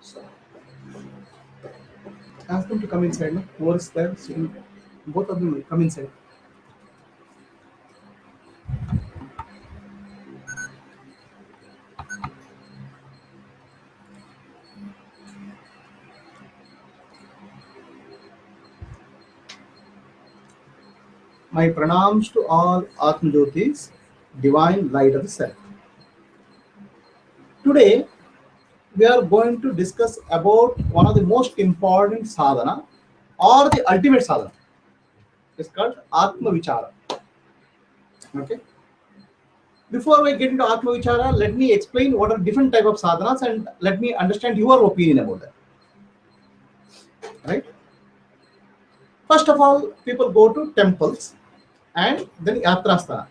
So ask them to come inside. No? Who is there? Sitting. Both of them will come inside. My pranams to all Atma Jyotis, divine light of the self. Today we are going to discuss about one of the most important sadhana or the ultimate sadhana. It's called Atma Vichaara. Okay. Before we get into Atma Vichara, let me explain what are different type of sadhanas and let me understand your opinion about that. Right? First of all, people go to temples and then yatrasthana.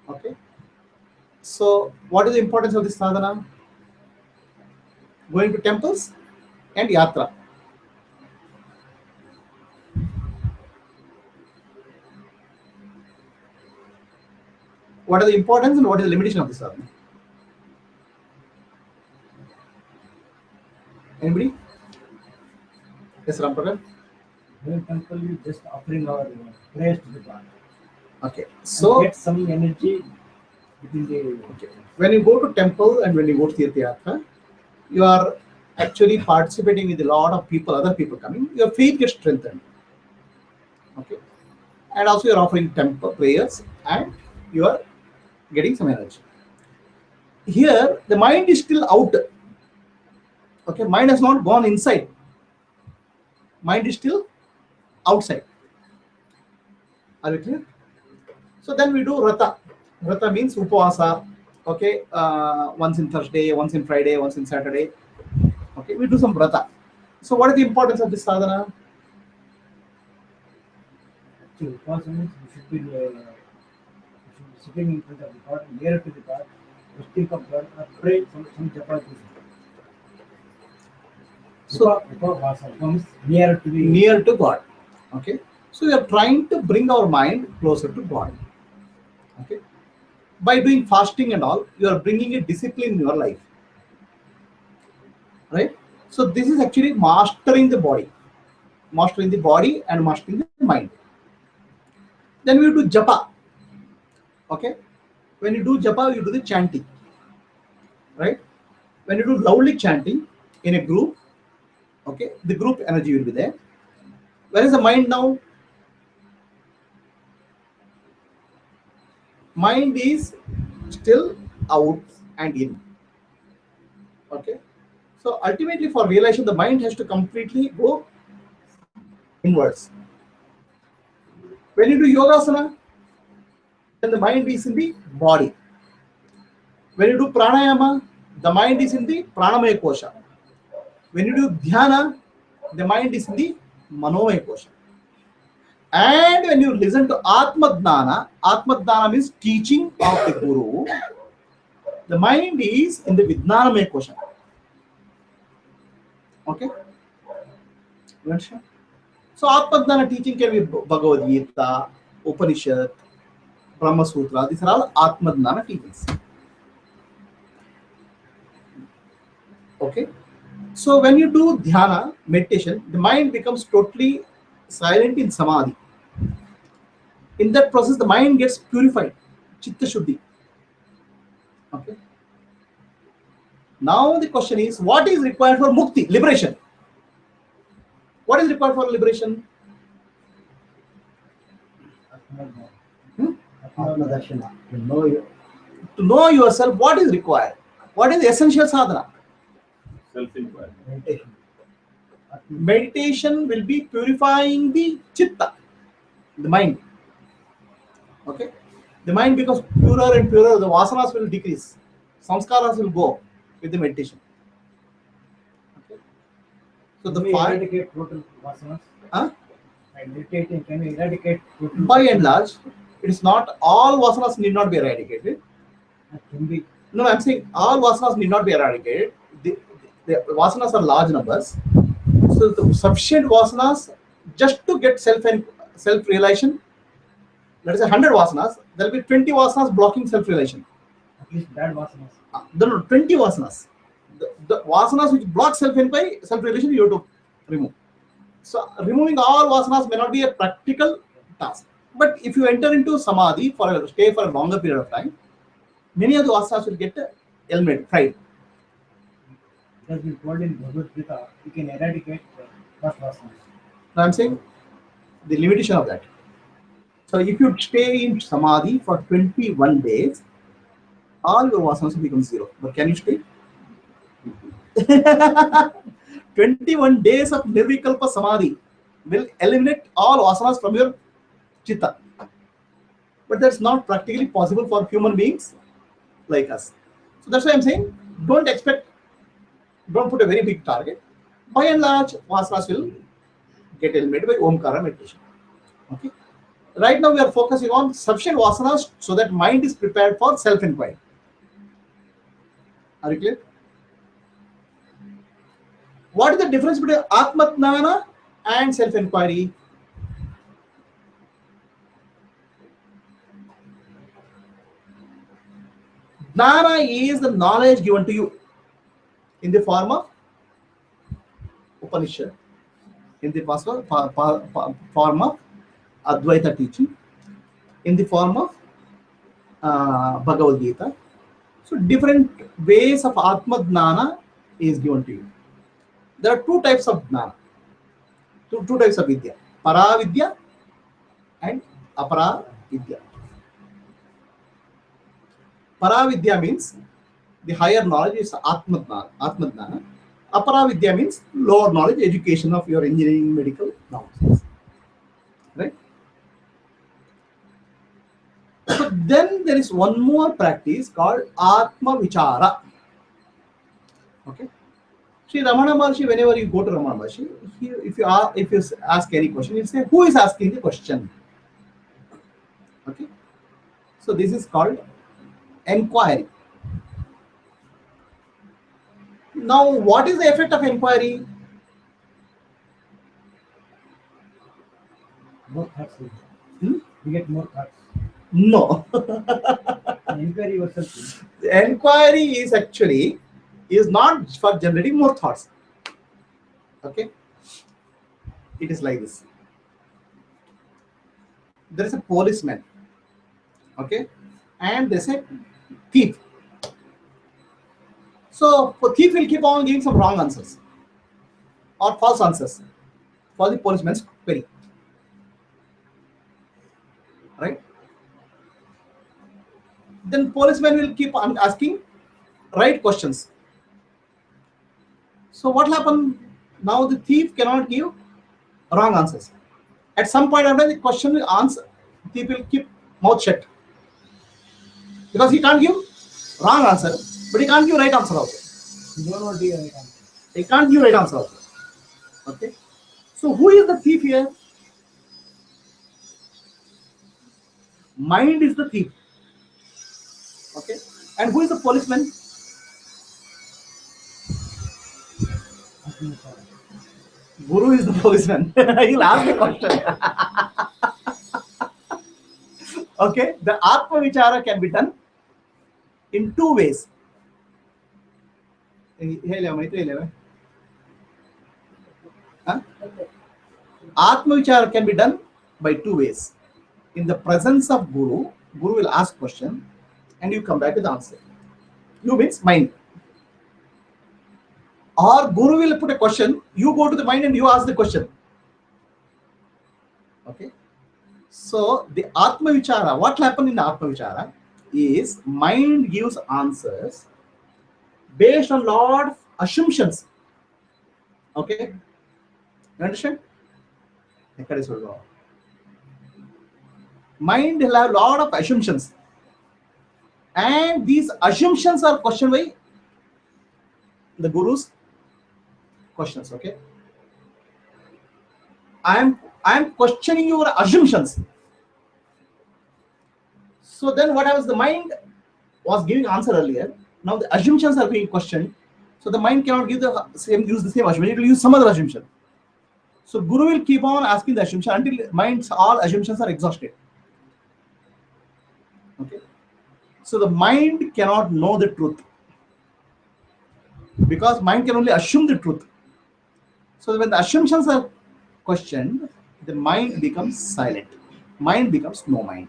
Okay. So, what is the importance of this sadhana? Going to temples and yatra. What are the importance and what is the limitation of this sadhana? Anybody? Yes, Rampagar. Going temple, we just offering our prayers to the God. Okay. And So, get some energy within the. okay. When you go to temple and when you go to Tirtha Yatra, you are actually participating with a lot of people, other people coming. Your faith gets strengthened. Okay. And also you're offering temple prayers and you are getting some energy. Here, the mind is still out. Okay. Mind has not gone inside. Mind is still outside. Are you clear? So then we do Rata. Rata means Upavasa. Okay. Once in Thursday, once in Friday, once in Saturday. Okay. We do some Rata. So what is the importance of this sadhana? Actually, because means we should be sitting in front of the God, near to the God, to think of God, or pray some japa. So Upavasa means near to the. near to God. Okay. So we are trying to bring our mind closer to God. Okay. By doing fasting and all, you are bringing a discipline in your life. Right? So this is actually mastering the body and mastering the mind. Then we do japa. Okay. When you do japa, you do the chanting. Right? When you do loudly chanting in a group, okay, the group energy will be there. Where is the mind now? Mind is still out and in. Okay. So ultimately, for realization, the mind has to completely go inwards. When you do yogasana, then the mind is in the body. When you do pranayama, the mind is in the pranamaya kosha. When you do dhyana, the mind is in the manomaya kosha. And when you listen to Atma Dhyana means teaching of the Guru, the mind is in the Vijnanamaya kosha. Okay? You understand? So Atma Dhyana teaching can be Bhagavad Gita, Upanishad, Brahma Sutra. These are all Atma Dhyana teachings. Okay? So when you do dhyana, meditation, the mind becomes totally silent in samadhi. In that process, the mind gets purified, chitta shuddhi. Okay. Now the question is, what is required for mukti, liberation? What is required for liberation? Hmm? Atma Darshana. To know yourself, what is required? What is the essential sadhana? Self-inquiry. Meditation. Meditation will be purifying the chitta, the mind. Okay. The mind becomes purer and purer, the vasanas will decrease, samskaras will go with the meditation. Okay. So the Can we fire, eradicate total vasanas? huh? By meditating, can we eradicate total? By and large, it is not all vasanas need not be eradicated. Can be. No, I'm saying all vasanas need not be eradicated. The vasanas are large numbers. So the sufficient vasanas just to get self realization. Let us say 100 vasanas, there will be 20 vasanas blocking self realization. At least bad vasanas. No, 20 vasanas. the vasanas which block self-inquiry, self-realization, you have to remove. So removing all vasanas may not be a practical task. But if you enter into samadhi stay for a longer period of time, many of the vasanas will get eliminated, fried. It has been told in Bhagavad Gita, you can eradicate past vasanas. Now I'm saying the limitation of that. So if you stay in samadhi for 21 days, all your vasanas will become zero. But can you stay? 21 days of nirvikalpa samadhi will eliminate all vasanas from your chitta. But that's not practically possible for human beings like us. So that's why I'm saying don't put a very big target. By and large, vasanas will get eliminated by Omkara meditation. Okay. Right now we are focusing on sufficient vasanas so that mind is prepared for self-inquiry. Are you clear? What is the difference between Atma and self-inquiry? Jnana is the knowledge given to you in the form of Upanishad, in the form of Advaita teaching, in the form of Bhagavad Gita. So different ways of Atma Jnana is given to you. There are two types of Jnana, two types of Vidya, Para Vidya and Apara Vidya. Para Vidya means the higher knowledge is Atma Jnana. Apara Vidya means lower knowledge, education of your engineering, medical knowledge. Right? So then there is one more practice called Atma Vichaara. Okay. Sri Ramana Maharshi, whenever you go to Ramana Maharshi, if you ask any question, you say, who is asking the question? Okay. So this is called enquiry. Now, what is the effect of enquiry? More thoughts. Hmm? You get more thoughts. No. Inquiry yourself. The enquiry is not for generating more thoughts. Okay. It is like this. There is a policeman. Okay. And there's a thief. So the thief will keep on giving some wrong answers or false answers for the policeman's query. Right? Then policeman will keep on asking right questions. So what happened? Now the thief cannot give wrong answers. At some point after the question will answer, thief will keep mouth shut. Because he can't give wrong answer, but he can't give right answer also. You don't know the right answer. He can't give right answer also. Okay. So who is the thief here? Mind is the thief. Okay. And who is the policeman? Guru is the policeman. He'll ask the question. Okay. The Atma Vichaara can be done in two ways. Huh? Atma Vichara can be done by two ways. In the presence of Guru, Guru will ask question and you come back with the answer. You means mind. Or Guru will put a question, you go to the mind and you ask the question. Okay. So the Atma Vichara, what happened in the Atma Vichara is mind gives answers based on lot of assumptions. Okay. You understand? Mind will have a lot of assumptions. And these assumptions are questioned by the Guru's questions. Okay. I am questioning your assumptions. So then what happens? The mind was giving answer earlier. Now the assumptions are being questioned. So the mind cannot use the same assumption. It will use some other assumption. So Guru will keep on asking the assumption until mind's all assumptions are exhausted. Okay. So the mind cannot know the truth. because mind can only assume the truth. So when the assumptions are questioned, the mind becomes silent. Mind becomes no mind.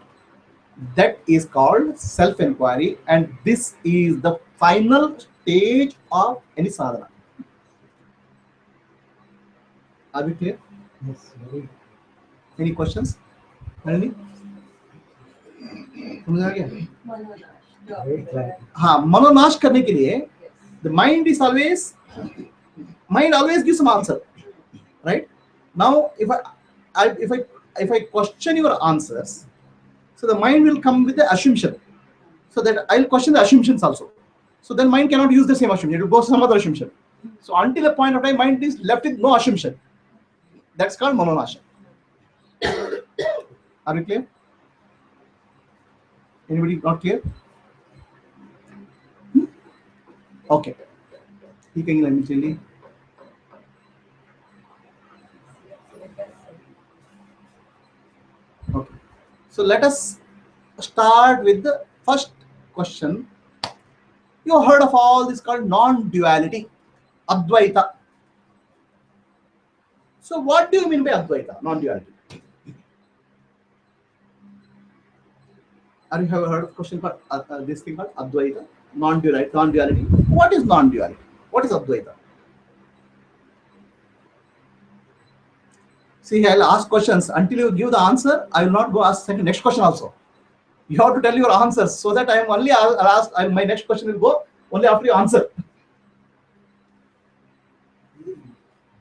That is called self-inquiry, and this is the final stage of any sadhana. Are we clear? Yes, very, Any questions? Nalini? समझ आ गया? very clear. हाँ, मनोनाश करने के लिए the mind always gives some answer, right? Now if I question your answers, so the mind will come with the assumption, so that I'll question the assumptions also. So then mind cannot use the same assumption, it will go to some other assumption. So until a point of time, mind is left with no assumption. That's called manonasha. Are we clear? Anybody not clear? Okay. ठीक है, let me tell you. Okay. So let us start with the first question. You heard of all this called non-duality, Advaita. So what do you mean by Advaita, non-duality? Have you ever heard of question called this thing called Advaita, non-duality? What is non-duality? What is Advaita? See, I'll ask questions until you give the answer. I will not go ask the next question also. You have to tell your answers, so that I am only asked. My next question will go only after you answer.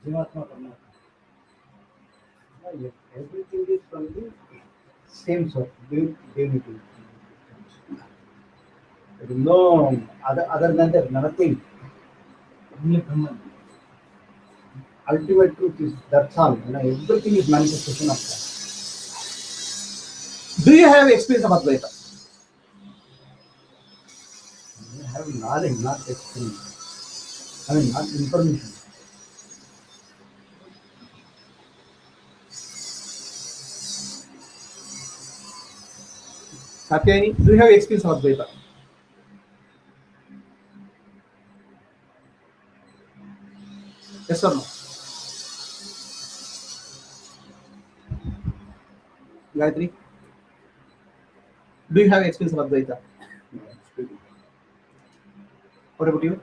Jivatma Parmatma. Everything is from the same source, divinity. There is no other than that, nothing. Only Brahman. Ultimate truth is that's all. Everything is manifestation of that. Do you have experience of Advaita? You have knowledge, not experience. I mean, not information. Katyayani, do you have experience of Advaita? Yes or no? Gayatri, do you have experience of Advaita? What about you?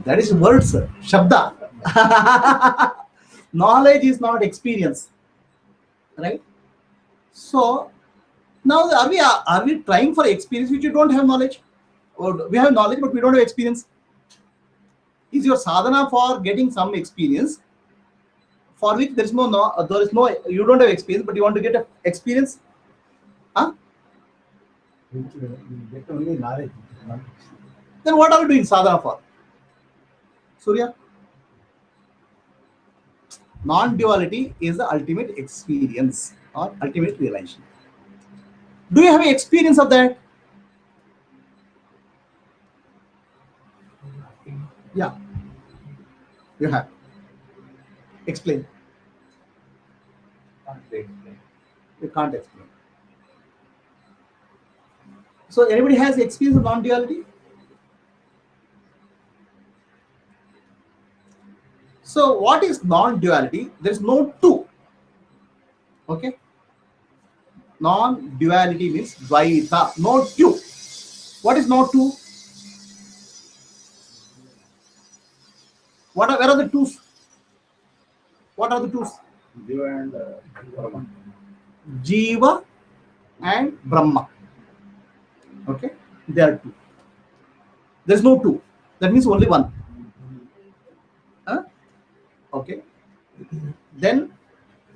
That is words, Shabda. Knowledge is not experience, right? So now are we trying for experience which you don't have knowledge, or we have knowledge but we don't have experience? Is your sadhana for getting some experience for which there is no you don't have experience but you want to get a experience? Huh? You get only knowledge. Then what are we doing sadhana for? Surya? Non-duality is the ultimate experience or ultimate realization. Do you have any experience of that? Yeah. You have. Explain. You can't explain. So anybody has experience of non-duality? So what is non-duality? There is no two. Okay. Non-duality means Dvaita, no two. What is no two? Where are the twos? What are the twos? Jiva and Brahman. Jiva and Brahma. Okay, there are two. There's no two. That means only one. Huh? Okay. Then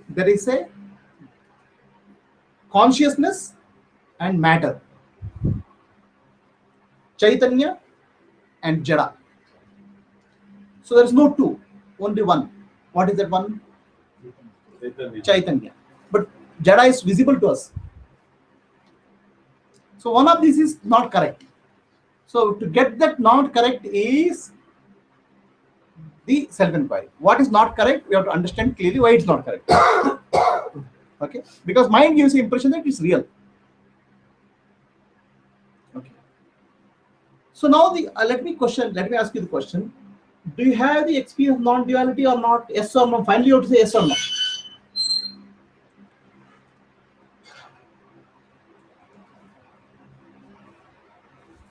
there is a consciousness and matter. Chaitanya and Jada. So there is no two, only one. What is that one? Chaitanya. But Jada is visible to us. So one of these is not correct. So to get that not correct is the self-inquiry. What is not correct? We have to understand clearly why it's not correct. Okay, because mind gives the impression that it's real. Okay. So now let me ask you the question. Do you have the experience of non-duality or not? Yes or no? Finally, you have to say yes or no.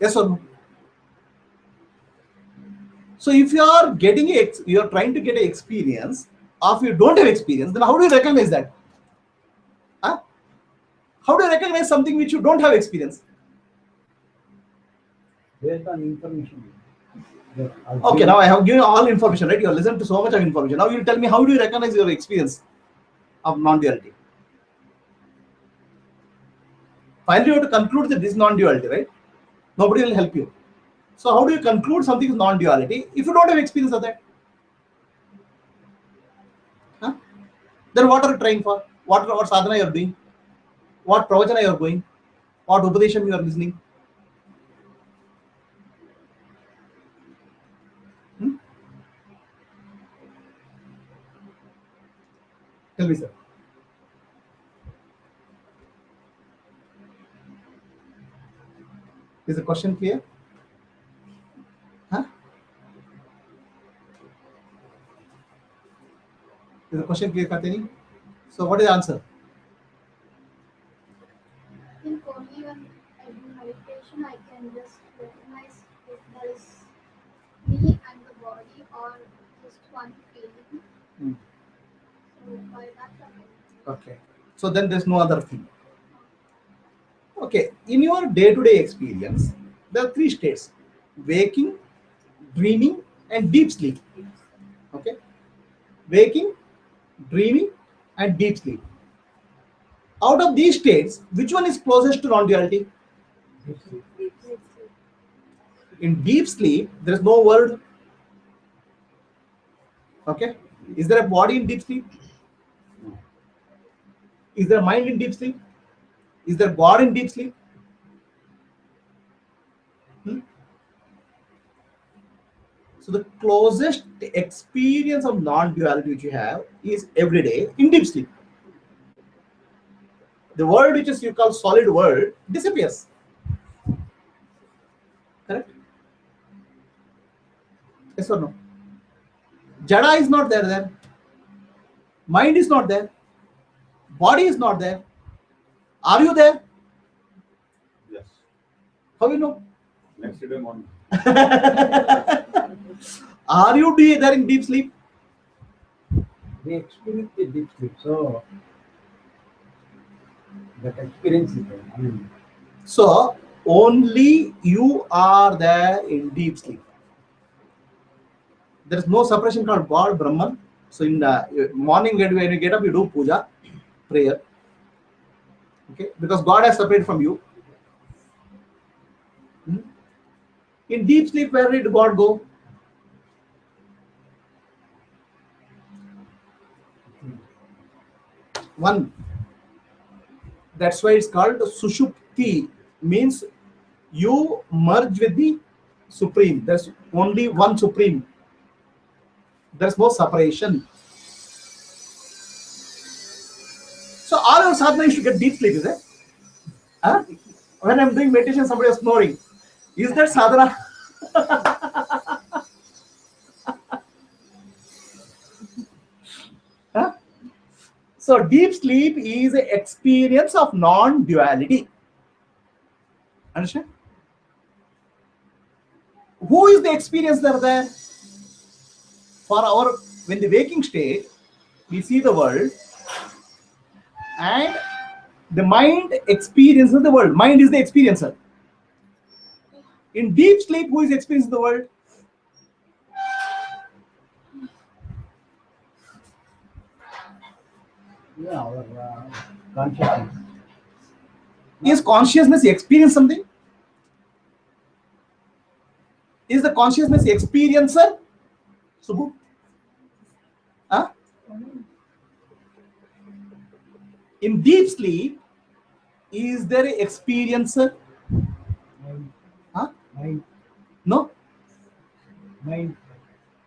Yes or no? So if you are you are trying to get an experience, or if you don't have experience, then how do you recognize that? Huh? How do you recognize something which you don't have experience? Based on information. Okay, now I have given all information, right? You have listened to so much of information. Now you tell me, how do you recognize your experience of non-duality? Finally, you have to conclude that this is non-duality, right? Nobody will help you. So how do you conclude something is non-duality if you don't have experience of that? Huh? Then what are you trying for? What sadhana you are doing? What pravachana you are going? What upadesham you are listening? Hmm? Tell me, sir. Is the question clear? Huh? Is the question clear, Katini? So what is the answer? I think only when I do meditation, I can just recognize if there is me and the body or just one feeling. Hmm. So by that, I can. Okay. So then there's no other thing. Okay. In your day-to-day experience, there are three states: waking, dreaming, and deep sleep. Okay. Waking, dreaming, and deep sleep. Out of these states, which one is closest to non-duality? In deep sleep, there is no world. Okay. Is there a body in deep sleep? Is there a mind in deep sleep? Is there God in deep sleep? Hmm? So the closest experience of non-duality which you have is every day in deep sleep. The world which is you call solid world disappears. Correct? Yes or no? Jada is not there then. Mind is not there. Body is not there. Are you there? Yes. How you know? Next day morning. Are you there in deep sleep? We experience the deep sleep, so that experience is there. I mean, So only you are there in deep sleep. There is no separation called God, Brahman. So in the morning when you get up, you do puja, prayer. Okay, because God has separated from you. Hmm? In deep sleep, where did God go? One. That's why it's called Sushupti. Means you merge with the Supreme. There's only one Supreme. There's no separation. So all our sadhana is to get deep sleep, is it? Huh? When I'm doing meditation, somebody is snoring. Is that sadhana? Huh? So deep sleep is an experience of non-duality. Understand? Who is the experiencer there? For our, when the waking state, we see the world and the mind experiences the world. Mind is the experiencer. In deep sleep, who is experiencing the world? yeah, our consciousness. Is consciousness experience something? Is the consciousness experiencer? Subhu? Huh? In deep sleep, is there an experiencer? Mind, Huh? mind, No. mind.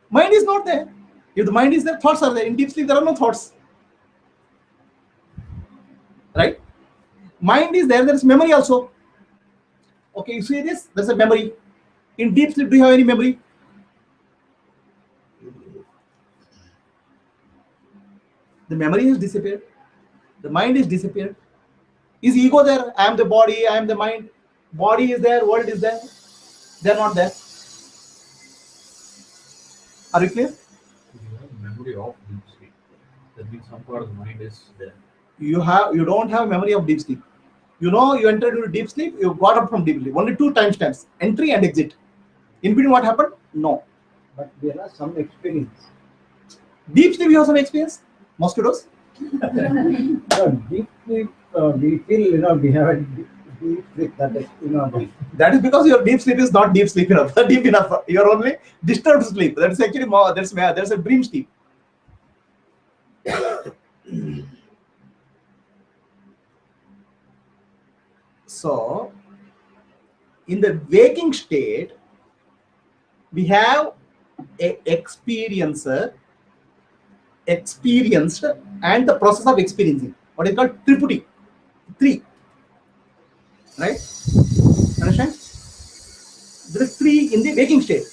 Mind is not there. If the mind is there, thoughts are there. In deep sleep, there are no thoughts. Right? Mind is there, there is memory also. Okay, you see this? There's a memory. In deep sleep, do you have any memory? The memory has disappeared. The mind is disappeared. Is ego there? I am the body, I am the mind. Body is there, world is there. They are not there. Are you clear? You have memory of deep sleep. That means some part of the mind is there. You don't have memory of deep sleep. You know you entered into deep sleep, you got up from deep sleep. Only two timestamps, entry and exit. In between what happened? No. But there are some experience. Deep sleep you have some experience? Mosquitoes? No, deep sleep, we feel, we have a deep sleep that is, That is because your deep sleep is not deep sleep enough. Deep enough. You are only disturbed sleep. That's actually more. That's a dream sleep. So, in the waking state, we have a experiencer, experienced, and the process of experiencing. What is called triputi, three. Right? Understand? There is three in the waking state.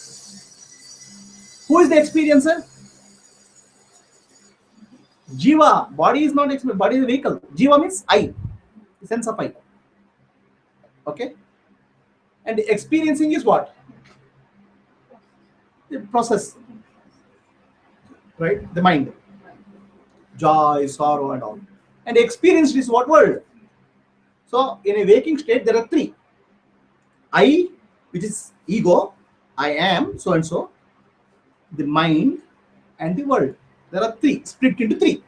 Who is the experiencer? Jiva. Body is not experience. Body is a vehicle. Jiva means I, the sense of I. Okay. And the experiencing is what? The process. Right? The mind. Joy, sorrow, and all. And experienced is what? World. So in a waking state, there are three. I, which is ego, I am so and so, the mind, and the world. There are three, split into three.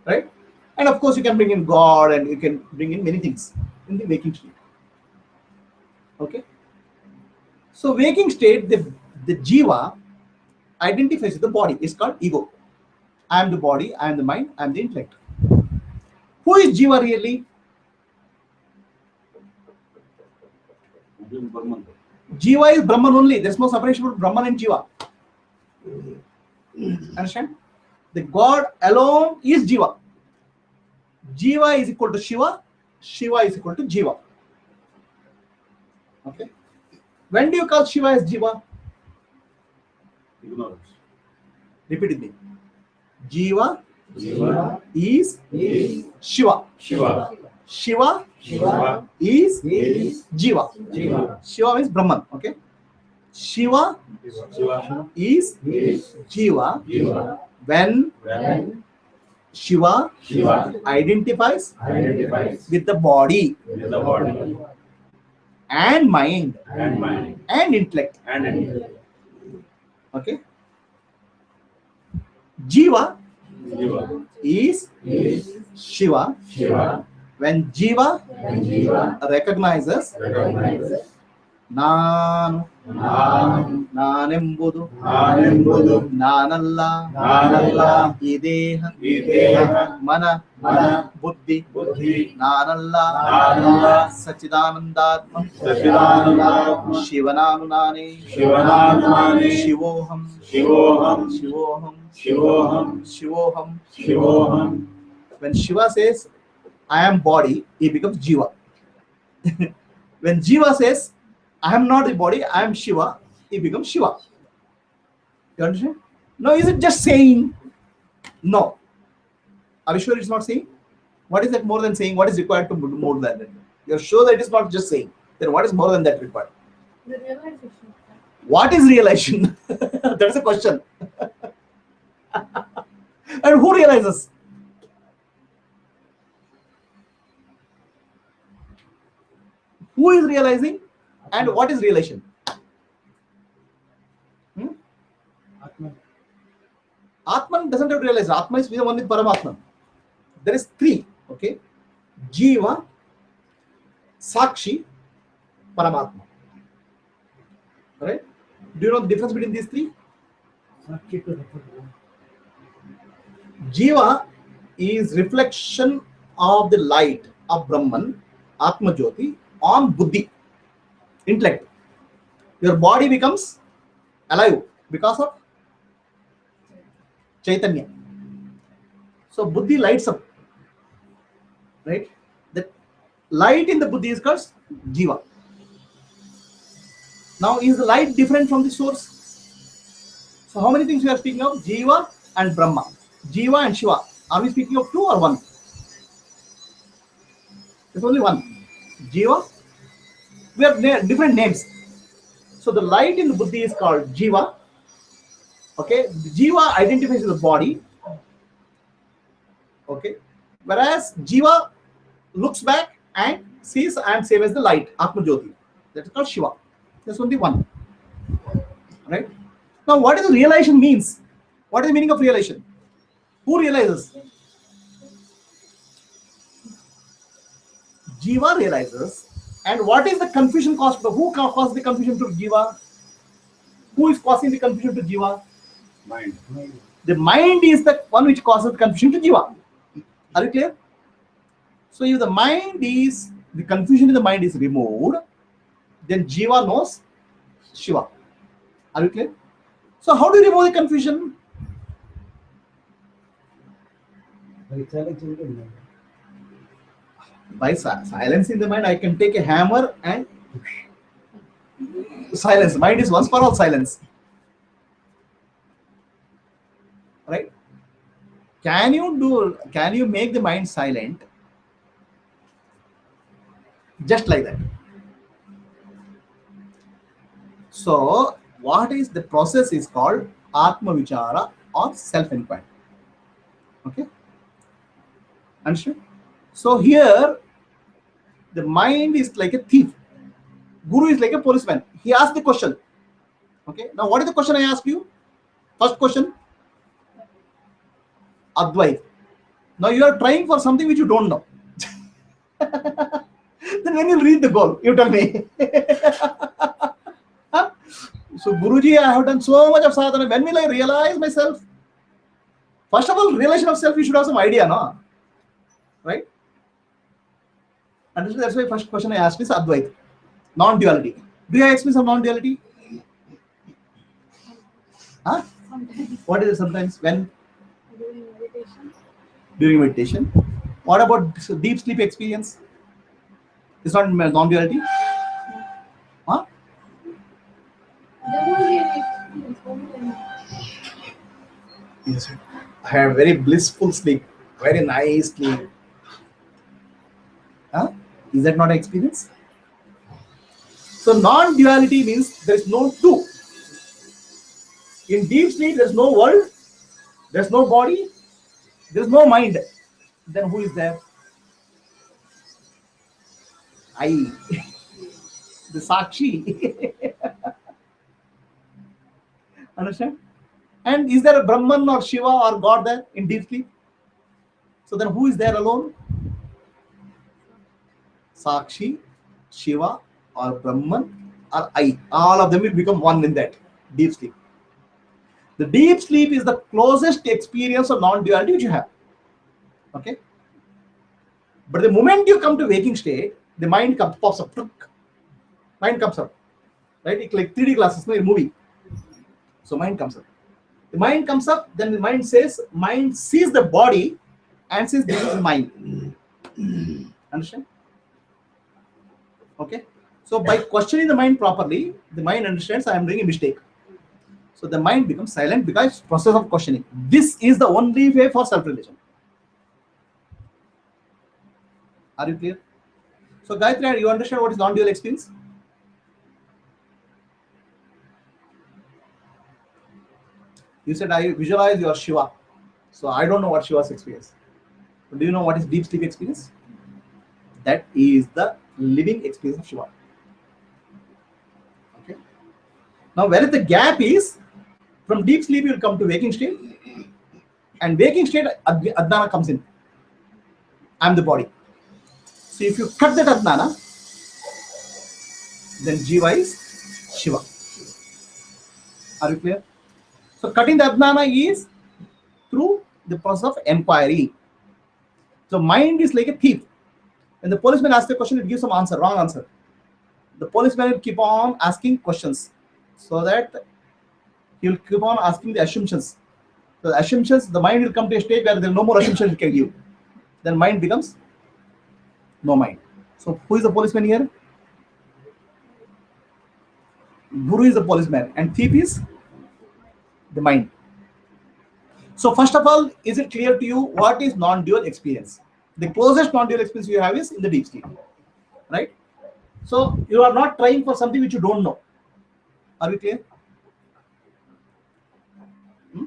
Right? And of course, you can bring in God and you can bring in many things in the waking state. Okay? So, waking state, the jiva identifies with the body. It's called ego. I am the body, I am the mind, I am the intellect. Who is jiva really? Brahman. Jiva is Brahman only. There's no separation between Brahman and Jiva. Understand? The God alone is Jiva. Jiva is equal to Shiva. Shiva is equal to Jiva. Okay. When do you call Shiva as Jiva? Ignorance. Repeat with me. Jiva Jiva is Shiva. Shiva. Shiva Shiva is is Jiva. Jiva. Shiva means Brahman. Okay. Shiva Shiva is is Jiva Jiva. when When Shiva Shiva identifies identifies with the body with the body and mind and mind and intellect. and intellect. Okay. Jiva Jiva is is Shiva Shiva. when Jiva When Jiva recognizes recognizes Nanu, Nanu, Nanembudu, Nanembudu, Nanalla, Nanalla, Ideha, Ideha, Mana, Mana, Buddhi, Buddhi, Nanalla, Nanalla, Sachidanandatma, Sachidananda, Shivananunane, Shivananane, Shivoham, Shivoham, Shivoham, Shivoham, Shivoham. Shivoham. When Shiva says, I am body, he becomes Jiva. When Jiva says, I am not the body, I am Shiva, he becomes Shiva. You understand? No, is it just saying? No. Are you sure it's not saying? What is that more than saying? What is required to do more than that? You're sure that it's not just saying. Then what is more than that required? The realization. What is realization? That's a question. And who realizes? Who is realizing? And what is realization? Atma. Atman doesn't have to realize. Atma is the one with Paramatman. There is three. Okay. Jiva, Sakshi, Paramatma. Right? Do you know the difference between these three? Sakshi to refer to one. Jiva is reflection of the light of Brahman, Atma Jyoti, on Buddhi, intellect. Your body becomes alive because of Chaitanya. So Buddhi lights up. Right? The light in the Buddhi is called Jiva. Now, is the light different from the source? So, how many things we are speaking of? Jiva and Brahma. Jiva and Shiva. Are we speaking of two or one? There's only one. Jiva. We have different names. So, the light in the Buddhi is called Jiva. Okay. The Jiva identifies with the body. Okay. Whereas Jiva looks back and sees and same as the light, Atma Jyoti. That is called Shiva. There's only one. Right? Now, what does realization means? What is the meaning of realization? Who realizes? Jiva realizes. And what is the confusion caused? Who caused the confusion to Jiva? Who is causing the confusion to Jiva? Mind. The mind is the one which causes the confusion to Jiva. Are you clear? So if the mind is, the confusion in the mind is removed, then Jiva knows Shiva. Are you clear? So how do you remove the confusion? By silencing the mind. By silencing the mind, I can take a hammer and silence. Mind is once for all silence. Right? Can you make the mind silent? Just like that. So, what is the process is called Atma Vichaara or self-inquiry. Okay? Understand? So here, the mind is like a thief. Guru is like a policeman. He asked the question. Okay? Now, what is the question I asked you? First question. Advait. Now, you are trying for something which you don't know. Then when you read the goal, you tell me. Huh? So, Guruji, I have done so much of sadhana. When will I realize myself? First of all, realization of self, you should have some idea, no? Right? And that's why first question I asked is Advait, non-duality. Do you have experience of non-duality? Huh? Sometimes What is it sometimes? When? during meditation. During meditation. What about deep sleep experience? It's not non-duality? Huh? There won't be any experience. Won't be any. Yes, sir. I had very blissful sleep, very nice sleep. Huh? Is that not an experience? So non-duality means there is no two. In deep sleep, there is no world, there is no body, there is no mind. Then who is there? I, the Sakshi. Understand? And is there a Brahman or Shiva or God there in deep sleep? So then who is there alone? Sakshi, Shiva or Brahman or I. All of them will become one in that deep sleep. The deep sleep is the closest experience of non-duality which you have. Okay? But the moment you come to waking state, the mind pops up. Mind comes up. Right? It's like 3D glasses, no, a movie. So mind comes up. The mind comes up, then the mind sees the body and says this is mind. Understand? Okay? So by questioning the mind properly, the mind understands I am doing a mistake. So the mind becomes silent because process of questioning. This is the only way for self-realization. Are you clear? So Gayatri, you understand what is non-dual experience? You said I visualize your Shiva. So I don't know what Shiva's experience. But do you know what is deep sleep experience? That is the living experience of Shiva. Okay. Now where the gap is, from deep sleep you will come to waking state, and waking state Adnana comes in. I am the body. So if you cut that Adnana, then Jiva is Shiva. Are you clear? So cutting the Adnana is through the process of inquiry. So mind is like a thief. When the policeman asks a question, it gives some answer, wrong answer. The policeman will keep on asking questions so that he will keep on asking the assumptions. So the assumptions, the mind will come to a stage where there are no more assumptions it can give. Then mind becomes no mind. So who is the policeman here? Guru is the policeman, and thief is the mind. So first of all, is it clear to you what is non-dual experience? The closest non-dual experience you have is in the deep sleep, right? So you are not trying for something which you don't know. Are we clear? Hmm?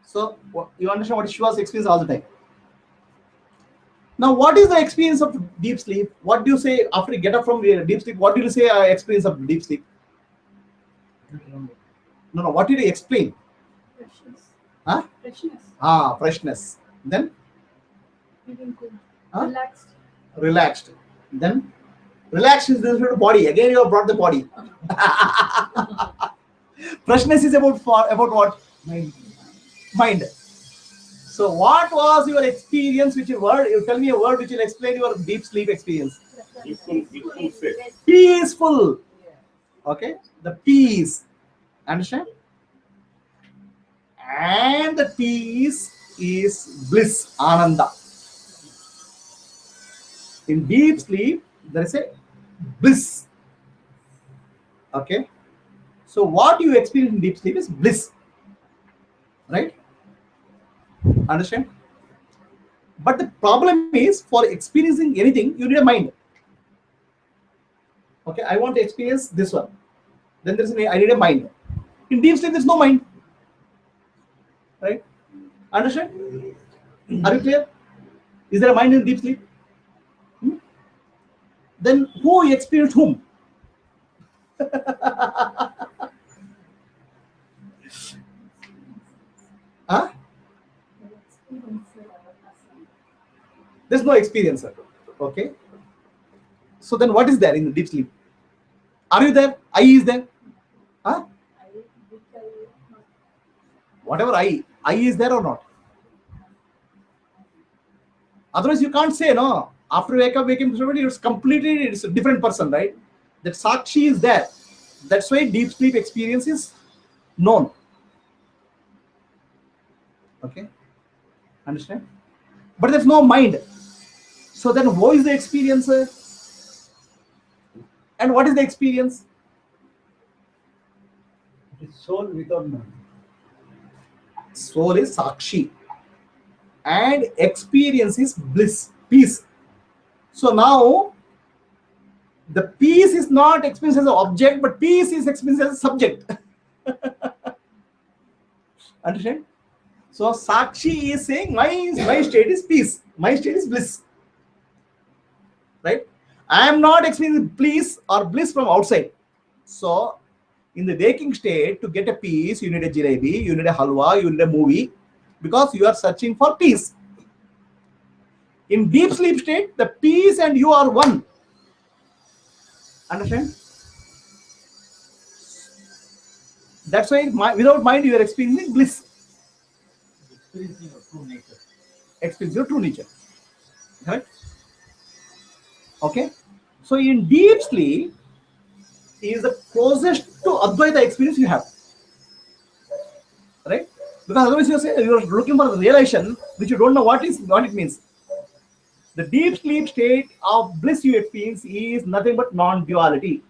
So you understand what Shiva's experience all the time. Now, what is the experience of deep sleep? What do you say after you get up from deep sleep? What did you say experience of deep sleep? No, no. What did you explain? Freshness. Huh? Freshness. Freshness. Then Feeling good. Huh? Relaxed. relaxed. Then relaxed is related to body. Again, you have brought the body. Freshness is about what? Mind. So, what was your experience? Which word? You tell me a word which will explain your deep sleep experience. Peaceful state. Peaceful. Okay, the peace. Understand? And the peace is bliss, ananda. In deep sleep, there is a bliss. Okay, so what you experience in deep sleep is bliss, right? Understand? But the problem is, for experiencing anything, you need a mind. Okay, I want to experience this one. Then I need a mind. In deep sleep, there's no mind. Right? Understand? Are you clear? Is there a mind in deep sleep? Hmm? Then who experienced whom? Huh? There's no experiencer. Okay. So then what is there in the deep sleep? Are you there? I is there? Huh? Whatever I is there or not? Otherwise, you can't say no. After waking it's completely it's a different person, right? That Sakshi is there. That's why deep sleep experience is known. Okay, understand? But there's no mind. So then, who is the experiencer? And what is the experience? It is soul without mind. Soul is Sakshi, and experience is bliss, peace. So now, the peace is not experienced as an object, but peace is experienced as a subject. Understand? So Sakshi is saying my state is peace, my state is bliss. Right? I am not experiencing peace or bliss from outside. So in the waking state, to get a peace, you need a jalebi, you need a halwa, you need a movie, because you are searching for peace. In deep sleep state, the peace and you are one. Understand? That's why without mind you are experiencing bliss. Experiencing your true nature. Experience your true nature. Correct? Okay. So in deep sleep is the closest to Advaita experience you have. Right? Because otherwise you're looking for the realization which you don't know what it means. The deep sleep state of bliss you experience is nothing but non-duality.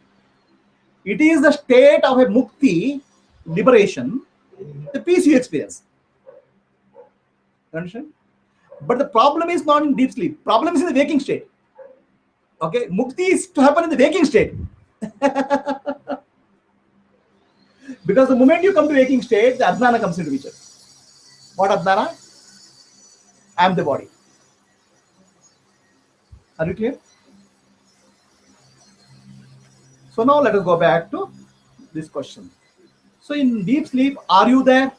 It is the state of a mukti, liberation, the peace you experience. You understand? But the problem is not in deep sleep. Problem is in the waking state. Okay, mukti is to happen in the waking state. Because the moment you come to waking state, the Adnana comes into picture. What Adnana? I am the body. Are you clear? So now let us go back to this question. So in deep sleep, are you there?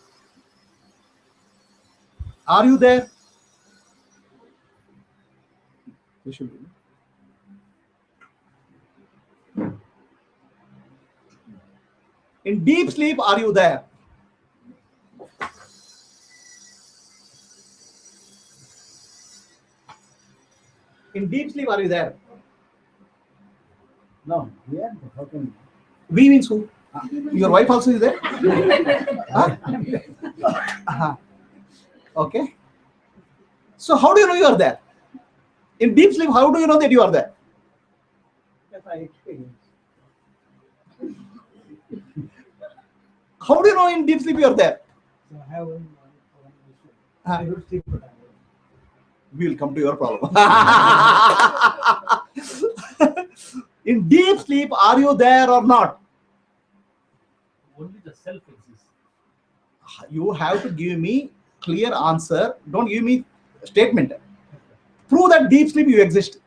Are you there? You should be. In deep sleep, are you there? In deep sleep, are you there? No, yeah, but how can We means who? Your wife also is there? Huh? Okay. So how do you know you are there? In deep sleep, how do you know that you are there? Yes, I experience. How do you know in deep sleep you are there? So I have one issue. Huh? I don't sleep but We will come to your problem. In deep sleep, are you there or not? Only the self exists. You have to give me clear answer. Don't give me statement. Prove that deep sleep you exist.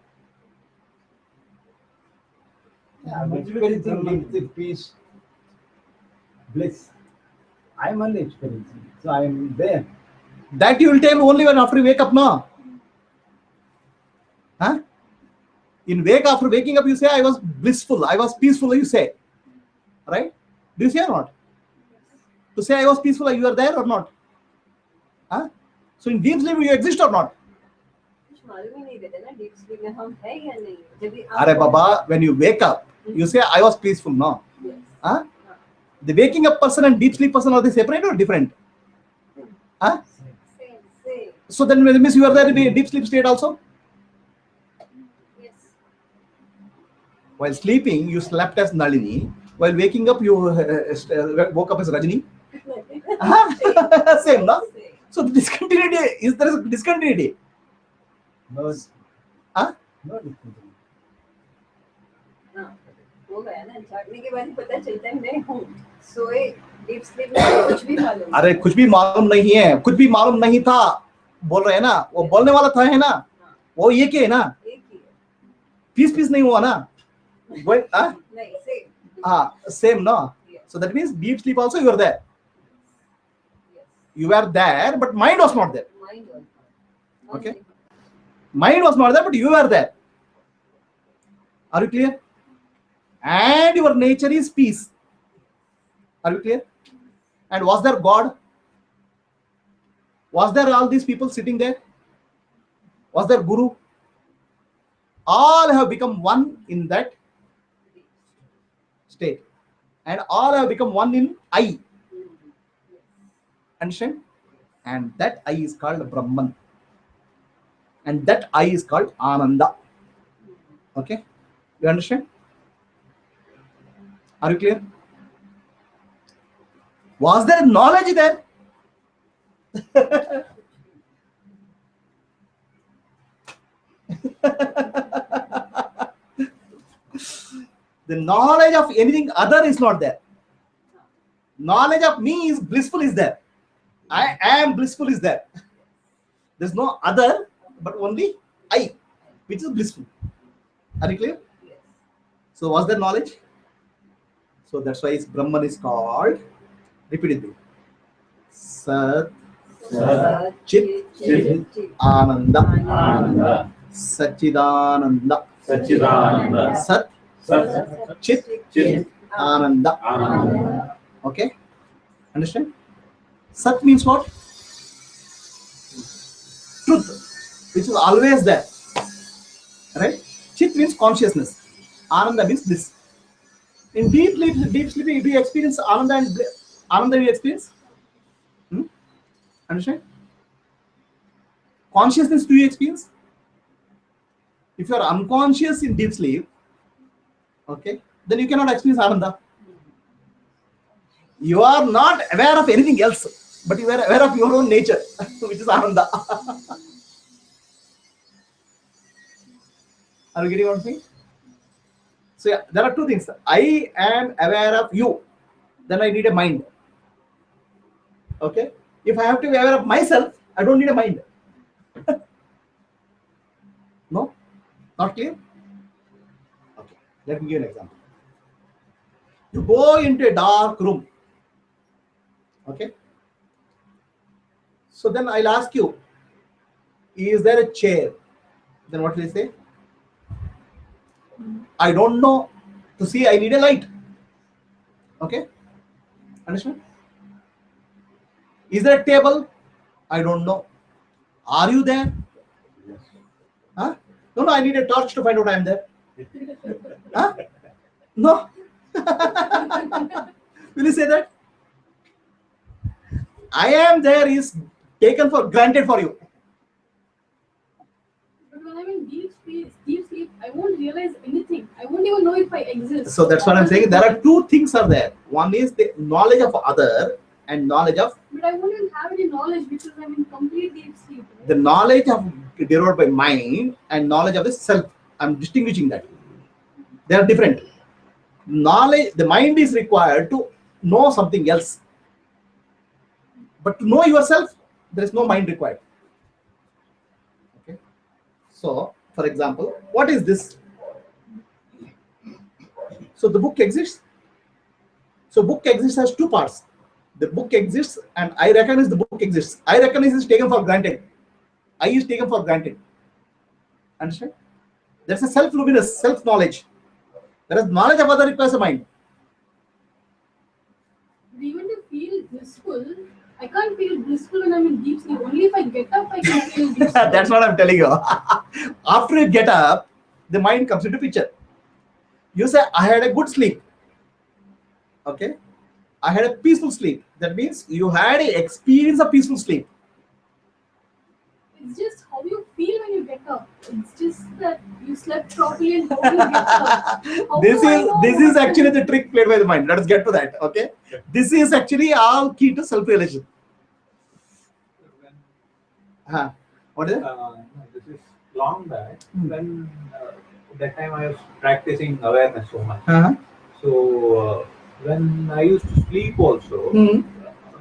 I'm experiencing deep sleep, peace, bliss. I'm only experiencing. So I'm there. That you will tell only when after you wake up, no? Huh? After waking up, you say I was blissful, I was peaceful. You say, right? Do you say or not? To say I was peaceful, you are there or not? Huh? So in deep sleep, you exist or not? कुछ मालूम ही नहीं रहता ना deep sleep में हम है या नहीं जब भी Are Baba, when you wake up, you say I was peaceful, no? Yes. Huh? The waking up person and deep sleep person, are they separate or different? Huh? Same. So then it means you are there in a deep sleep state also. Yes. While sleeping, you slept as Nalini. While waking up, you woke up as Rajini. Same, no? Same. So the discontinuity, is there a discontinuity? No, Huh? no difference. हाँ, हो गया ना जागने के बाद ही पता चलता है मैं हूँ सोए डीप स्लीप में कुछ भी मालूम अरे कुछ भी मालूम नहीं है, कुछ भी मालूम नहीं था बोल रहे हैं ना, वो बोलने वाला था है ना, वो ये क्या है ना, एक ही है पीस नहीं हुआ ना, नहीं same same no. So that means deep sleep also you are there. You were there, but mind was not there. Mind Okay. Mind was not there, but you were there. Are you clear? And your nature is peace. Are you clear? And was there God? Was there all these people sitting there? Was there Guru? All have become one in that state. And all have become one in I. Understand? And that I is called Brahman. And that I is called Ananda. Okay? You understand? Are you clear? Was there knowledge there? The knowledge of anything other is not there. Knowledge of me is blissful is there. I am blissful is there. There's no other, but only I, which is blissful. Are you clear? Yes. So was there knowledge? So that's why Brahman is called, repeatedly, Sat, Chit, Ananda, Ananda, Sachidananda, Sachidananda, Sat, Sat, Chit, Chit, Ananda. Ananda. Okay? Understand? Sat means what? Truth, which is always there. Right? Chit means consciousness. Ananda means bliss. In deep sleep, do you experience Ananda and Ananda you experience? Understand? Consciousness do you experience? If you are unconscious in deep sleep, okay, then you cannot experience Ananda. You are not aware of anything else, but you are aware of your own nature, which is Ananda. Are you getting what I'm saying? So yeah, there are two things. I am aware of you, then I need a mind. Okay? If I have to be aware of myself, I don't need a mind. No? Not clear? Okay. Let me give an example. You go into a dark room. Okay? So then I'll ask you, is there a chair? Then what will you say? I don't know. To see, I need a light. Okay? Understand? Is there a table? I don't know. Are you there? Huh? No, I need a torch to find out I am there. Huh? No. Will you say that? I am there is taken for granted for you. But when I'm in deep sleep, I won't realize anything. I won't even know if I exist. So that's what I'm saying. There are two things are there. One is the knowledge of other and knowledge of But I won't even have any knowledge because I'm in complete deep sleep. Right? the knowledge of derived by mind and knowledge of the self. I'm distinguishing that. They are different. Knowledge, the mind is required to know something else. But to know yourself, there is no mind required. Okay. So, for example, what is this? So the book exists. So book exists as two parts. The book exists and I recognize the book exists. I recognize is taken for granted. I is taken for granted. Understand? That's a self-luminous, self-knowledge. Whereas knowledge of other requires a mind. But even to feel blissful, I can't feel blissful when I'm in deep sleep. Only if I get up, I can feel blissful. That's what I'm telling you. After you get up, the mind comes into picture. You say, I had a good sleep. Okay. I had a peaceful sleep. That means you had an experience of peaceful sleep. It's just how you feel when you get up. It's just that you slept properly and how you get up. How This do I know is what actually to- the trick played by the mind. Let us get to that. Okay. This is actually all key to self-realization. What is it? This is long back when that time I was practicing awareness so much. So when I used to sleep also,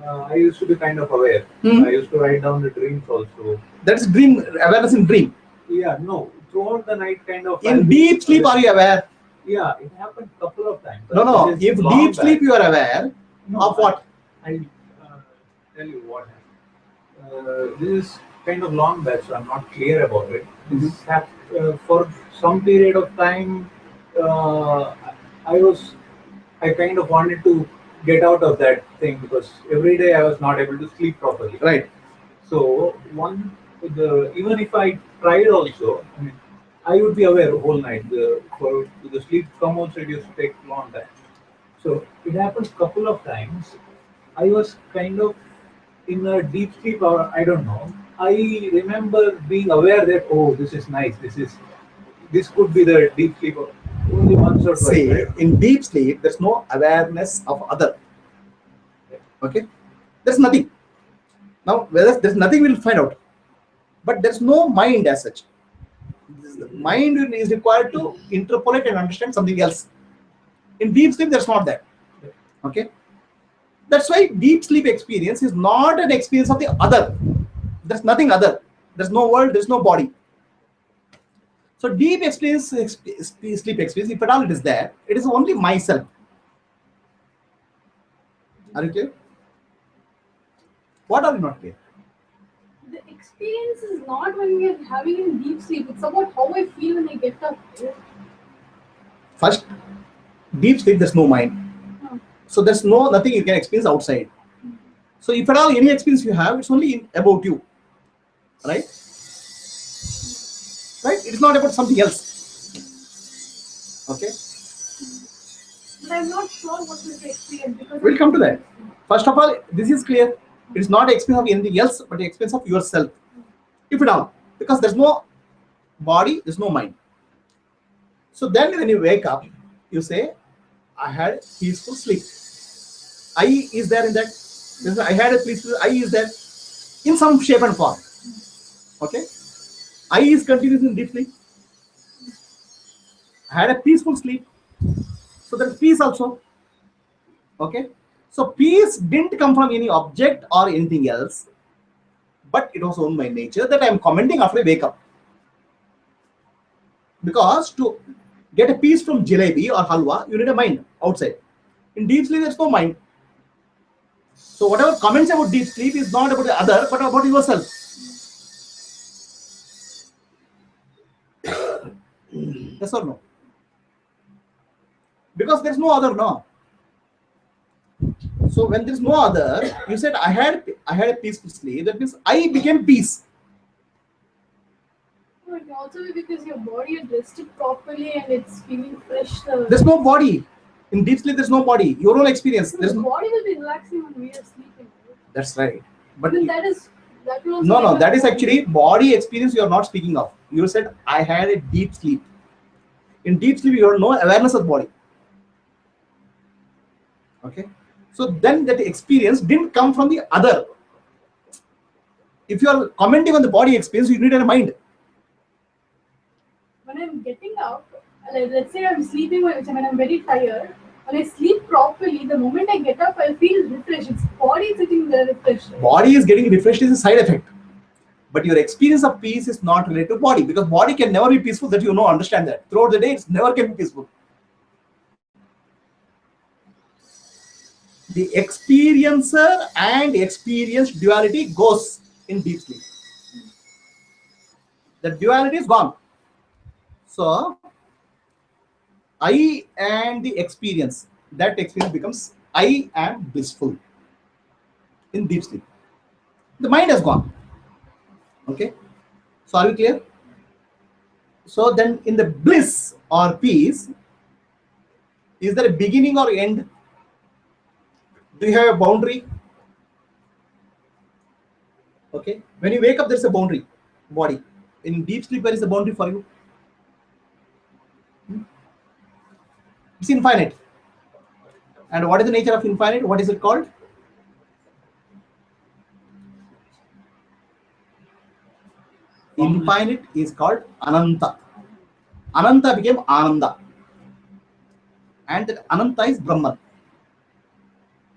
I used to be kind of aware. I used to write down the dreams also. That's dream awareness in dream. Yeah, no, throughout the night kind of. In deep sleep, are you aware? Yeah, it happened a couple of times. No. This is If long deep sleep, back. you are aware No, of what? I tell you what happened. This is kind of long back, so I'm not clear about it. This for some period of time, I kind of wanted to get out of that thing because every day I was not able to sleep properly. Right. So even if I tried also, I mean, I would be aware the whole night. For the sleep come also, it used to take long time. So it happened a couple of times. I was kind of in a deep sleep, or I don't know. I remember being aware that this is nice. This could be the deep sleep. Only once or twice. See, Right? in deep sleep, there's no awareness of other. Okay. There's nothing. Now, whether there's nothing, we'll find out. But there's no mind as such. The mind is required to interpolate and understand something else. In deep sleep, there's not that. Okay. That's why deep sleep experience is not an experience of the other. There's nothing other. There's no world, there's no body. So deep experience, sleep experience, if at all it is there, it is only myself. Are you clear? What are you not clear? The experience is not when we are having in deep sleep. It's about how I feel when I get up. First, deep sleep, there's no mind. So there's nothing you can experience outside. So if at all any experience you have, it's only about you. Right? Right? It's not about something else. Okay? But I'm not sure what is the experience because We'll come to that. First of all, this is clear. It's not experience of anything else, but the experience of yourself. If at all. Because there's no body, there's no mind. So then when you wake up, you say, I had peaceful sleep. I is there in that. I had a peaceful, I is there in some shape and form. Okay? I is continuous in deep sleep. I had a peaceful sleep. So there's peace also. Okay? So peace didn't come from any object or anything else, but it was owned by nature that I am commenting after I wake up. Because to get a peace from jalebi or halwa, you need a mind outside. In deep sleep, there's no mind. So whatever comments about deep sleep is not about the other, but about yourself. Yes or no? Because there's no other, no. So when there's no other, you said I had a peaceful sleep. That means I became peace. it can also be because your body had rested properly and it's feeling fresh. There's no body. In deep sleep, there's no body. Your own experience. There's The no. body will be relaxing when we are sleeping. Right? That's right. But Then that will also no, make us that is body. actually body experience you are not speaking of. You said I had a deep sleep. In deep sleep, you have no awareness of the body. Okay. So then that experience didn't come from the other. If you are commenting on the body experience, you need a mind. When I'm getting up, like, let's say I'm sleeping when I'm very tired. When I sleep properly, the moment I get up, I feel refreshed. It's body sitting there refreshed. Body is getting refreshed is a side effect. But your experience of peace is not related to body, because body can never be peaceful. That you know, understand that. Throughout the day, it's never can be peaceful. The experiencer and experience duality goes in deep sleep. The duality is gone. So I and the experience, that experience becomes I am blissful in deep sleep. The mind has gone. Okay. So are we clear? So then in the bliss or peace, is there a beginning or end? Do you have a boundary? Okay. When you wake up, there's a boundary, body. In deep sleep, where is the boundary for you? It's infinite. And what is the nature of infinite? What is it called? Infinite is called Ananta. Ananta became Ananda. And that Ananta is Brahman.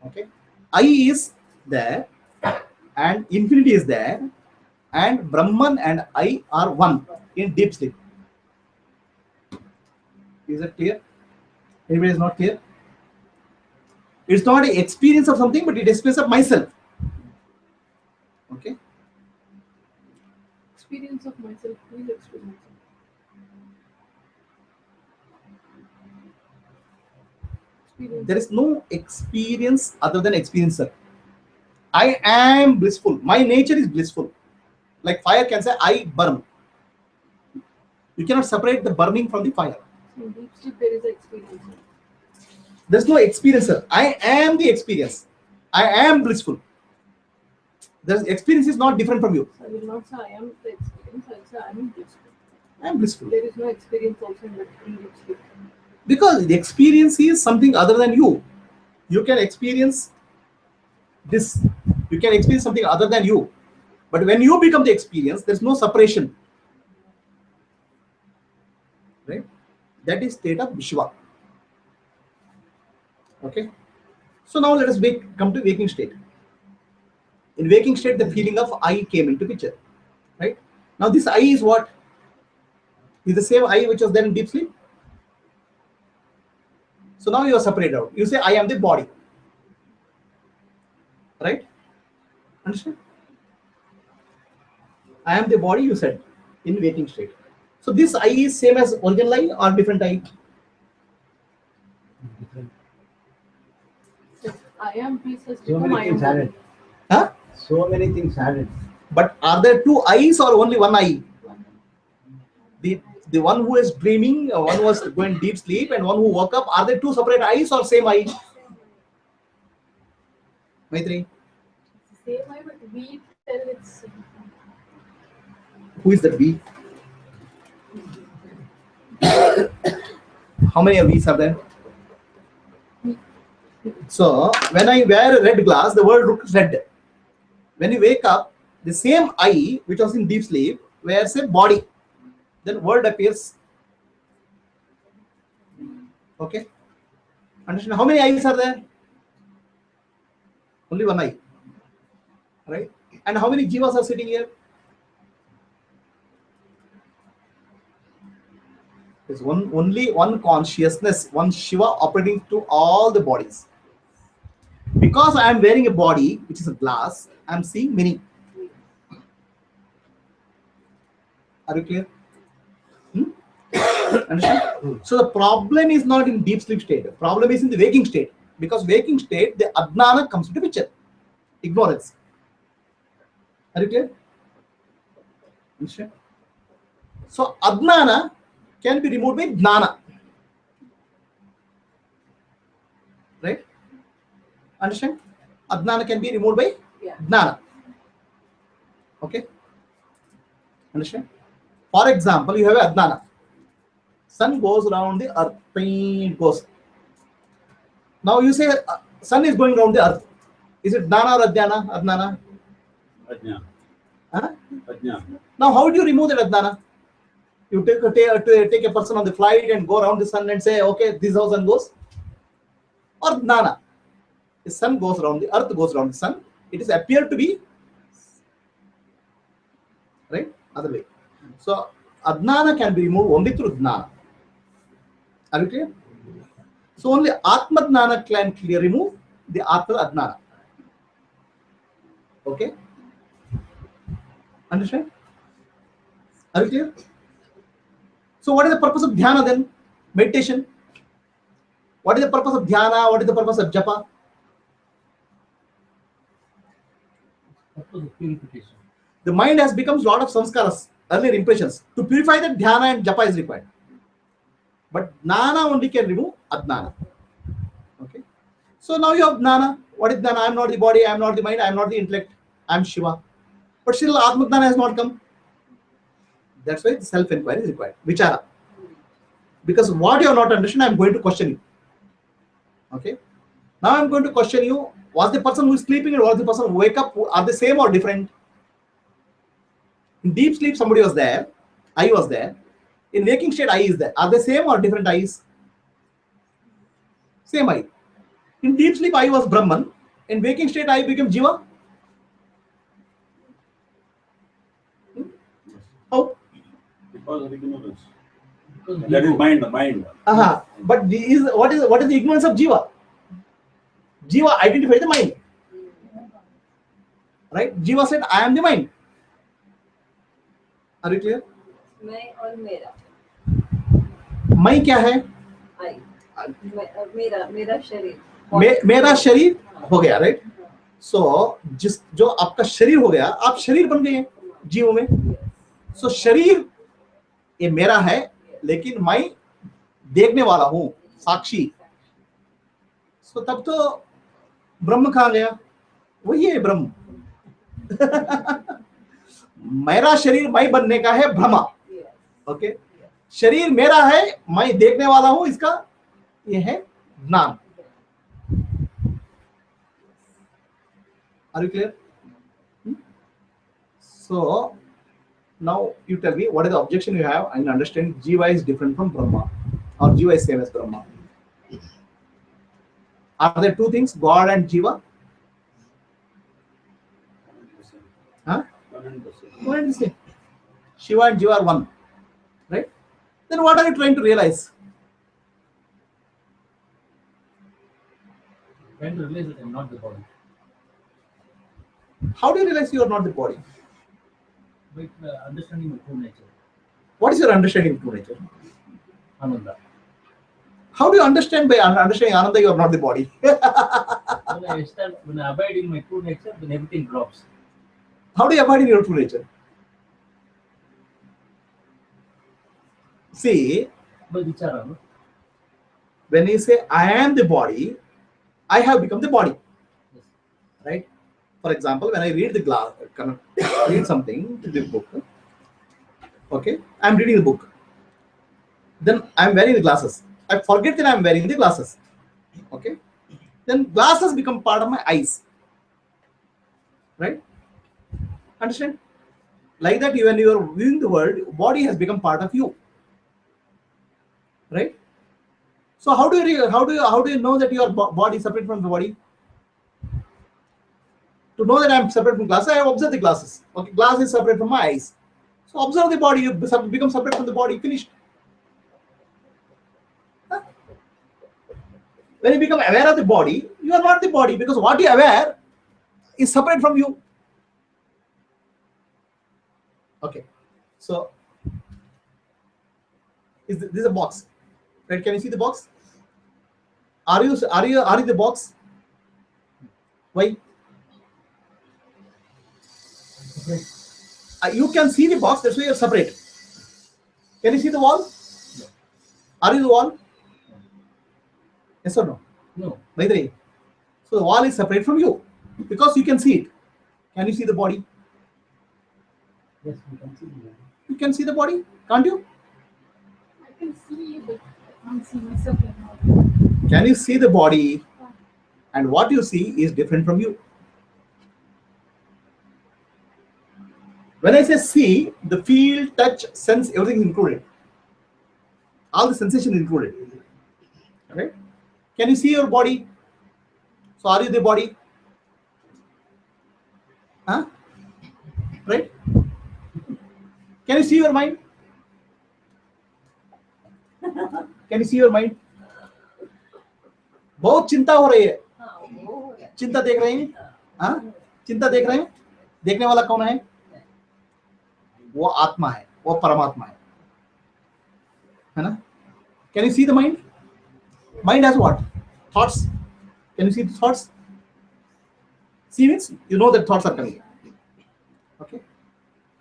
Okay. I is there and infinity is there, and Brahman and I are one in deep sleep. Is it clear? Anybody is not clear? It's not an experience of something, but it is experience of myself. Okay. Experience of myself. Please explain myself. Experience. There is no experience other than experiencer. I am blissful. My nature is blissful. Like fire can say, I burn. You cannot separate the burning from the fire. In deep sleep, there is an experience. There's no experiencer. I am the experience. I am blissful. The experience is not different from you. I will not say I am the experience. I will say I am blissful. I am blissful. There is no experience also in deep sleep. Because the experience is something other than you. You can experience this. You can experience something other than you. But when you become the experience, there's no separation. Right? That is state of Vishwa. Okay. So now let us come to waking state. In waking state, the feeling of I came into picture. Right? Now this I is what? Is the same I which was there in deep sleep. So now you are separated out. You say I am the body. Right? Understand? I am the body, you said, in waking state. So this I is same as original I or different I? Yes, I am peace has So become many I am things body. added. Huh? So many things added. But are there two I's or only one I? The one who is dreaming, one who was going deep sleep, and one who woke up, are there two separate I's or same I? Maitri, It's the same I, but we tell it's who is that we? How many of these are there? So when I wear a red glass, the world looks red. When you wake up, the same I which was in deep sleep wears a body. Then world appears. Okay. Understand? How many eyes are there? Only one eye. Right? And how many jivas are sitting here? There's only one consciousness, one Shiva operating to all the bodies. Because I am wearing a body, which is a glass, I am seeing many. Are you clear? Understand? So the problem is not in deep sleep state. The problem is in the waking state. Because waking state, the Adnana comes into picture. Ignorance. Are you clear? Understand? So Adnana can be removed by Jnana. Right? Understand? Adnana can be removed by Jnana. Okay? Understand? For example, you have a Adnana. Sun goes around the earth. It goes. Now you say sun is going around the earth. Is it Dana or Adhyana? Adnana? Ajna. Huh? Ajna. Now how do you remove that Adnana? You take a person on the flight and go around the sun and say, okay, this is how sun goes. Or Dana. The sun goes around the earth, goes around the sun. It is appeared to be right other way. So Adnana can be removed only through Dnana. Are you clear? So only Atma Dnana can remove the Atma Adnana. Okay? Understand? Are you clear? So what is the purpose of dhyana then? Meditation. What is the purpose of dhyana? What is the purpose of japa? Purpose of purification. The mind has become a lot of samskaras, earlier impressions. To purify that, dhyana and japa is required. But jnana only can remove adnana. Okay. So now you have jnana. What is jnana? I am not the body, I am not the mind, I am not the intellect, I am Shiva. But still Atma Jnana has not come. That's why self-inquiry is required. Vichara. Because what you are not understanding, I am going to question you. Okay. Now I am going to question you. Was the person who is sleeping and was the person who wake up, are they same or different? In deep sleep, somebody was there. I was there. In waking state, I is there. Are they same or different eyes? Same I. In deep sleep, I was Brahman. In waking state, I became Jiva. How? Because of ignorance. Because That is ego. mind, the mind. But what is the ignorance of Jiva? Jiva identified the mind. Right? Jiva said, I am the mind. Are you clear? मैं और मेरा मैं क्या है? आई मेरा मेरा शरीर मेरा शरीर हो गया, राइट? सो जो आपका शरीर हो गया, आप शरीर बन गए जीवों में. सो शरीर ये मेरा है, लेकिन मैं देखने वाला हूं, साक्षी. सो तब तो ब्रह्म कहाँ गया? वही है ब्रह्म. मेरा शरीर मैं बनने का है भ्रमा. ओके. शरीर मेरा है, मैं देखने वाला हूं, इसका ये है ज्ञान. Are you clear? So now you tell me what is the objection you have and understand Jiva is different from Brahma or Jiva is same as Brahma. Are there two things, God and Jiva? 100%. One and the same. Shiva and Jiva are one, right? Then what are you trying to realize? Trying to realize that I'm not the body. How do you realize you are not the body? By understanding my true nature. What is your understanding of true nature? Ananda. How do you understand by understanding Ananda you are not the body? When I abide in my true nature, then everything drops. How do you abide in your true nature? See, By vichara, no? when you say I am the body, I have become the body, Yes. right? For example, when I read read something in the book, okay, I'm reading the book. Then I'm wearing the glasses. I forget that I'm wearing the glasses. Okay, then glasses become part of my eyes, right? Understand? Like that, when you are viewing the world, body has become part of you, right? So how do you know that your body is separate from the body? To know that I am separate from glasses, I have observed the glasses. Okay, glass is separate from my eyes. So observe the body, you become separate from the body, finished. Huh? When you become aware of the body, you are not the body because what you are aware is separate from you. Okay, so this is a box, right? Can you see the box? Are you the box? Why? You can see the box, that's why you're separate. Can you see the wall? No. Are you the wall? Yes or no? No. By the way, so the wall is separate from you because you can see it. Can you see the body? Yes, we can see that. You can see the body, can't you? I can see, but I can't see myself anymore. Can you see the body? And what you see is different from you. When I say see, the feel, touch, sense, everything is included. All the sensation is included. Right? Can you see your body? So are you the body? Huh? Right? Can you see your mind? Can you see your mind? बहुत चिंता हो रही है. चिंता देख रहे हैं? हाँ? चिंता देख रहे हैं? देखने वाला कौन है? वो आत्मा है, वो परमात्मा है ना? Can you see the mind? Mind has what? Thoughts. Can you see the thoughts? See means you know that thoughts are coming. Okay.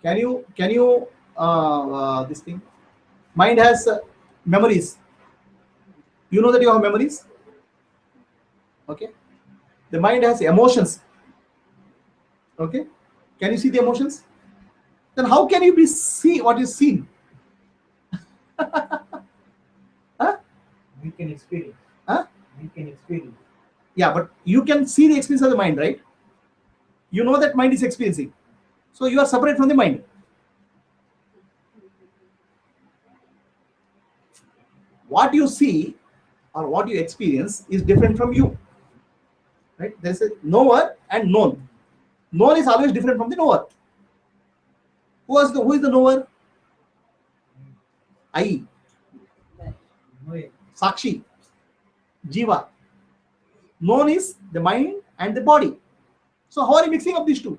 Can you this thing? Mind has memories. You know that you have memories. Okay. The mind has emotions. Okay. Can you see the emotions? Then how can you see what is seen? Huh? We can experience. Huh? We can experience. Yeah, but you can see the experience of the mind, right? You know that mind is experiencing. So you are separate from the mind. What you see or what you experience is different from you. Right? There is a knower and known. Known is always different from the knower. Who is the knower? I, Sakshi, Jiva. Known is the mind and the body. So how are you mixing up these two?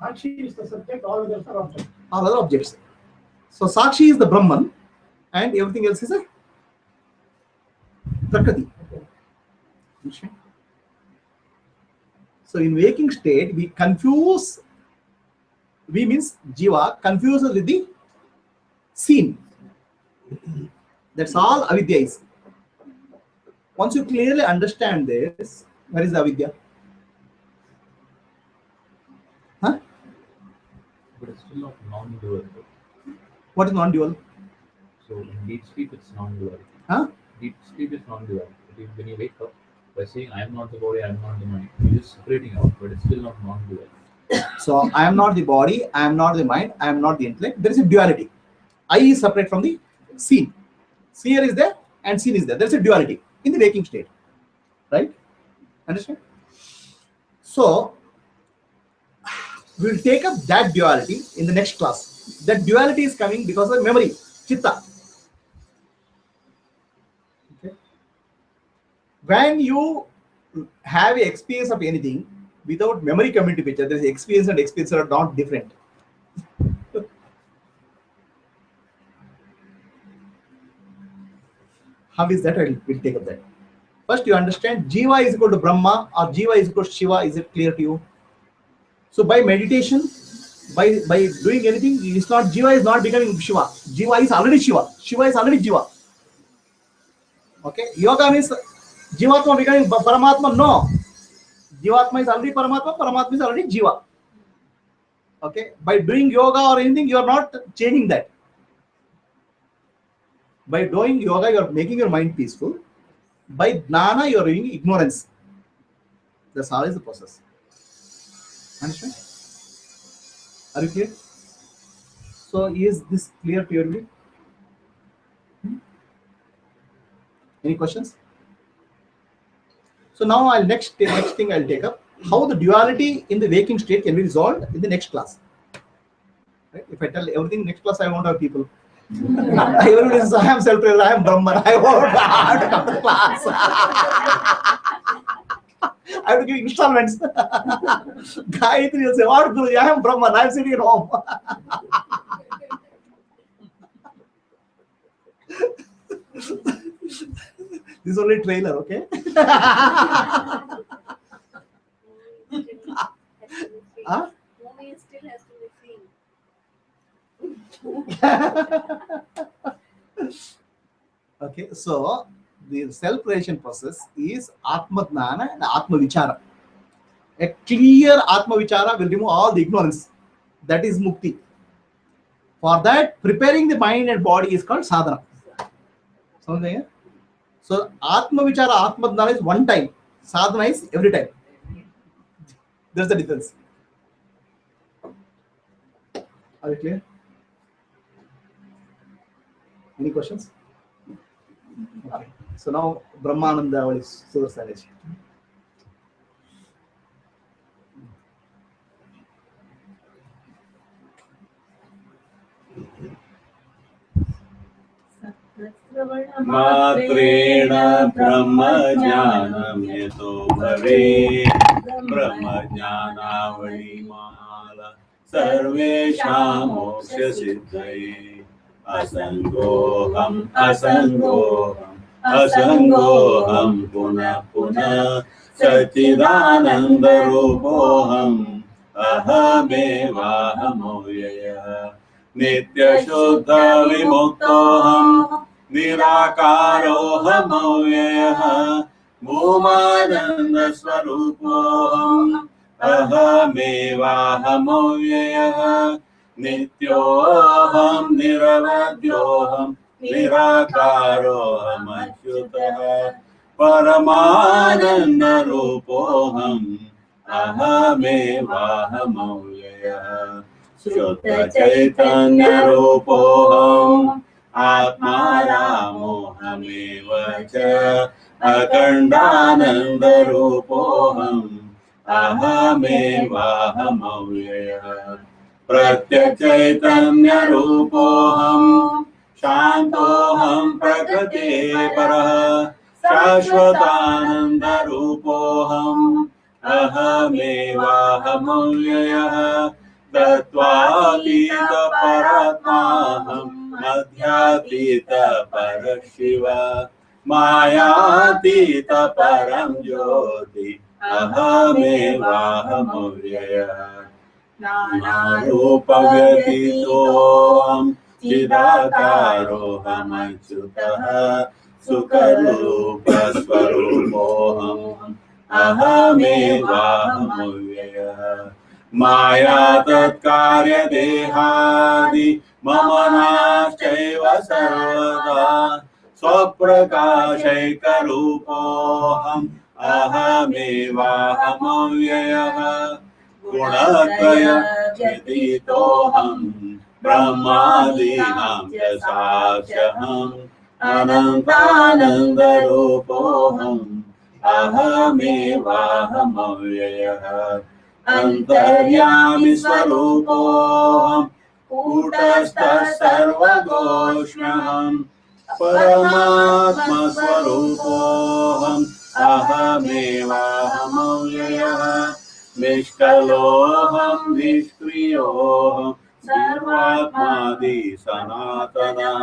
Sakshi is the subject, all others are objects. All other objects. So Sakshi is the Brahman and everything else is a Prakriti. Okay. So in waking state, we confuse, we means Jiva confuses with the seen. That's all avidya is. Once you clearly understand this, where is the avidya? Huh? But it's still not non-dual. What is non-dual? So in deep sleep, it's non-dual. Huh? Deep sleep is non-dual. When you wake up, by saying I am not the body, I am not the mind, you're just separating out, but it's still not non-dual. So I am not the body, I am not the mind, I am not the intellect. There is a duality. I is separate from the seen. Seer is there and seen is there. There is a duality in the waking state. Right? Understand? So we'll take up that duality in the next class. That duality is coming because of memory, chitta. Okay. When you have an experience of anything without memory coming to picture, there is experience and experience are not different. How is that? We'll take up that. First, you understand Jiva is equal to Brahma or Jiva is equal to Shiva. Is it clear to you? So by meditation, by doing anything, it's not Jiva is not becoming Shiva. Jiva is already Shiva. Shiva is already Jiva. Okay. Yoga means Jivatma becoming Paramatma. No. Jivatma is already Paramatma. Paramatma is already Jiva. Okay. By doing yoga or anything, you are not changing that. By doing yoga, you are making your mind peaceful. By jnana, you are doing ignorance. That's how is the process. Understand? Are you clear? So is this clear to everybody? Any questions? So now next thing I'll take up how the duality in the waking state can be resolved in the next class. Right? If I tell everything next class, I won't have people. Everybody says, I am self-realized, I am Brahman, I have to come to class. I have to give installments. Gayatri will say, what Guruji, I am Brahman, I am sitting at home. This is only trailer, okay? Huh? Movie still has to be seen. Okay, so the self-realization process is Atma Jnana and Atma Vichaara. A clear Atma Vichaara will remove all the ignorance. That is mukti. For that, preparing the mind and body is called sadhana. Something. So Atma Vichaara, Atma Dhyana is one time. Sadhana is every time. That's the difference. Are you clear? Any questions? Okay. So now Brahmananda is Sudarsanaji. मात्रेण ब्रह्मज्ञानं यतो भवेत् ब्रह्मज्ञानावलिमाला सर्वेषां मोक्षसिद्धये असङ्गोऽहम् असङ्गोऽहम् पुनः पुनः सच्चिदानन्दरूपोऽहम् अहमेवाहमव्ययः नित्यशुद्धविमुक्तोऽहम् निराकारोऽहमव्ययः भूमानन्दस्वरूपोऽहम् अहमेवाहमव्ययः नित्योऽहम् निरवध्योऽहम् निराकारोऽहमच्युतः परमानन्दरूपोऽहम् अहमेवाहमव्ययः शुद्धचैतन्यरूपोऽहम् आत्मारामोऽहमेव च अखण्डानन्दरूपोऽहम् अहमेवाहमव्ययः प्रत्यक्षचैतन्यरूपोऽहम् शान्तोऽहम् प्रकृतेः परः शाश्वतानन्दरूपोऽहम् अहमेवाहमव्ययः तत्त्वातीतपरात्माहम् मध्यातीतपरशिव मायातीतपरं ज्योति अहमेवाहमव्ययः नानारूपव्यतीतोऽहम् चिदाकारोऽहमच्युतः सुखरूपस्वरूपोऽहम् अहमेवाहमव्ययः माया तत्कार्यदेहादि मम नाश्चैव सर्वदा स्वप्रकाशैकरूपोऽहम् अहमेवाहमव्ययः गुणत्रय व्यतीतोऽहम् ब्रह्मादीनां च साक्ष्यहम् अनन्तानन्दरूपोऽहम् अहमेवाहमव्ययः अन्तर्यामि स्वरूपोऽहम् कूटस्थः सर्वगोष्म्यहम् परमात्मस्वरूपोऽहम् अहमेवाहमव्ययः निष्कलोऽहम् निष्क्रियोऽहम् सर्वात्मादि सनातनः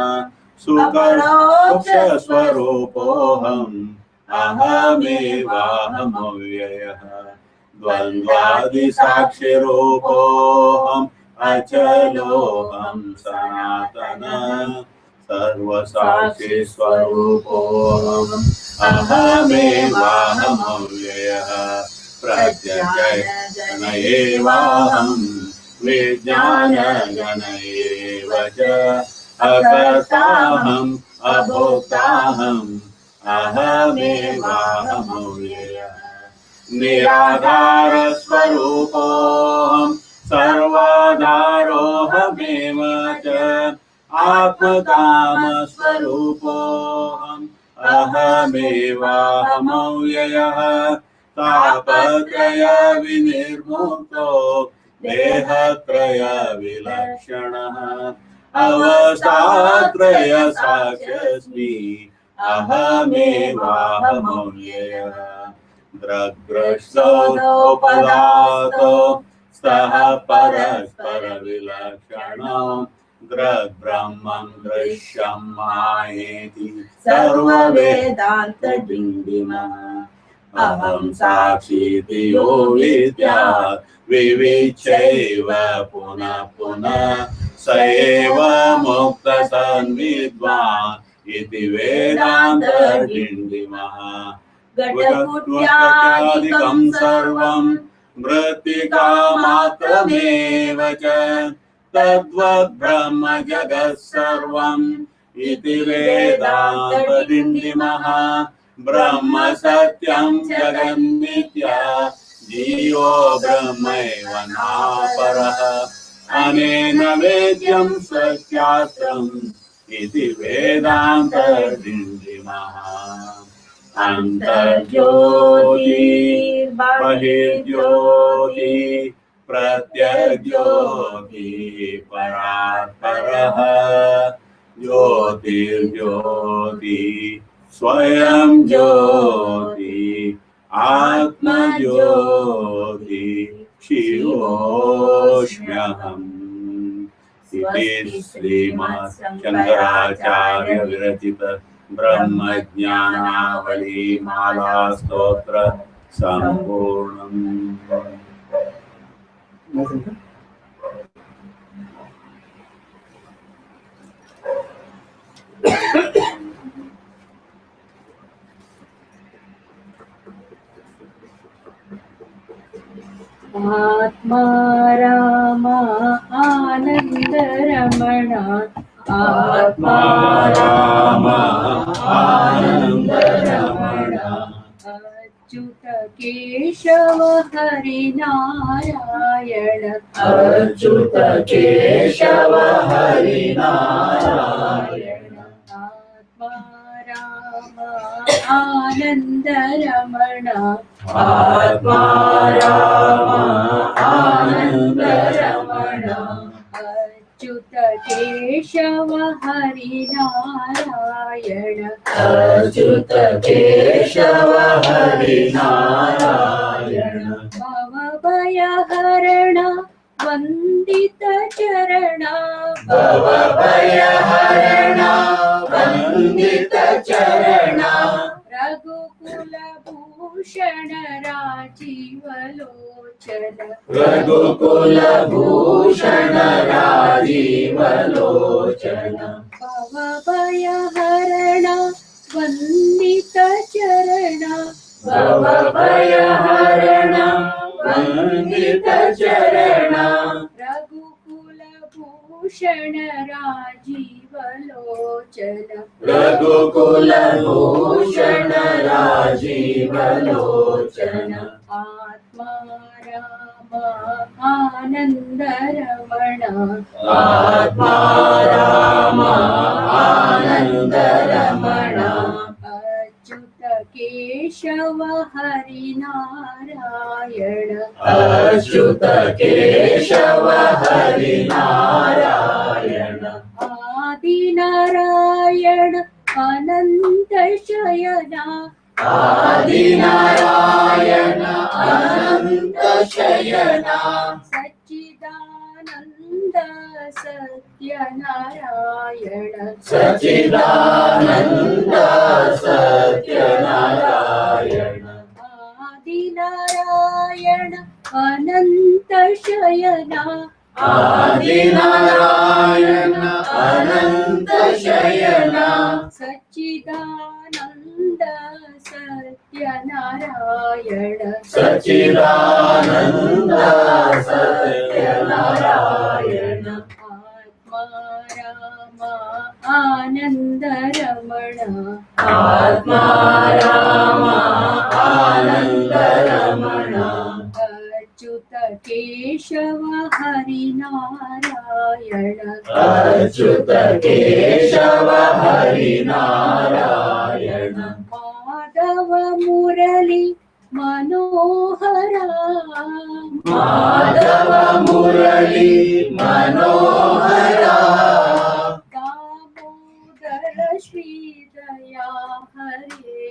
सुखमोक्षस्वरूपोऽहम् अहमेवाहमव्ययः द्वन्द्वादिसाक्षिरूपोऽहम् अचलोऽहम् सनातनः सर्वसाक्षिस्वरूपोऽहम् अहमेवाहमव्ययः प्रत्यगण एवाहम् विज्ञानगण एव च अकर्ताहम् अभोक्ताहम् अहमेवाहमव्ययः निराधारस्वरूपोऽहम् सर्वाधारोऽहमेव च आत्मकामस्वरूपोऽहम् अहमेवाहमव्ययः तापत्रय विनिर्मुक्तो देहत्रय विलक्षणः अवस्थात्रय साक्ष्यस्मि अहमेवाहमव्ययः दृग्दृष्टोपदातो स्तः परस्पर विलक्षणो दृग्ब्रह्मं दृश्यं मायेति सर्ववेदान्तडिण्डिमः अहं साक्षीति यो विद्यात् विविच्यैव पुनः पुनः स एव मुक्तसन्विद्वान् इति वेदान्तडिण्डिमः घटकुट्यादिकं सर्वं मृत्तिकामात्रमेव च तद्वद् ब्रह्म जगत् सर्वम् इति वेदान्तदिण्डिमः ब्रह्म सत्यं जगन्मिथ्या जीवो ब्रह्मैव नापरः अनेन वेद्यं स्वशास्त्रम् इति वेदान्तदिण्डिमः अन्तर्ज्योतिर्बहिर्ज्योति प्रत्यग्ज्योति परात्परः ज्योतिर्ज्योति स्वयं ज्योति आत्मज्योति शिवोऽस्म्यहम् इति श्रीमद् शंकराचार्य विरचित ब्रह्मज्ञानावली माला स्तोत्र संपूर्णम्। आत्मा राम आनंद रमण आत्मा राम आनंद रमण अच्युत केशव हरि नारायण अच्युत केशव हरि नारायण आत्मा राम आनंद रमण आत्मा राम आनंद रमण अच्युत केशव हरि नारायण अच्युत केशव हरि नारायण भवभयहरण वंदित चरण भवभयहरण वंदित चरण रघुकुल भूषण राजीव लोचन रघुकुल भूषण राजीव लोचन भवभयहरण वंदित चरण भवभयहरण वंदित चरण रघुकुल भूषण राजीव लोचन रघुकुल भूषण राजीव लोचन आत्मा राम आनंद रमण आत्मा राम आनंद रमण अच्युत केशव हरि नारायण अच्युत केशव हरि नारायण आदि नारायण अनंत शयना आदि नारायण अनंत शयना सच्चिदानंद सत्य नारायण सच्चिदानंद सत्य नारायण आदि नारायण अनंत शयना आदि नारायण अनंत शयना सच्चिदानंद सत्य नारायण सच्चिदानंद सत्य नारायण आत्मा राम आनंद रमण आत्मा राम आनंद रमण अच्युत केशव हरि नारायण अच्युत केशव हरि नारायण माधव मुरली मनोहरा माधव मुरली मनोहरा दामोदर श्री दया हरे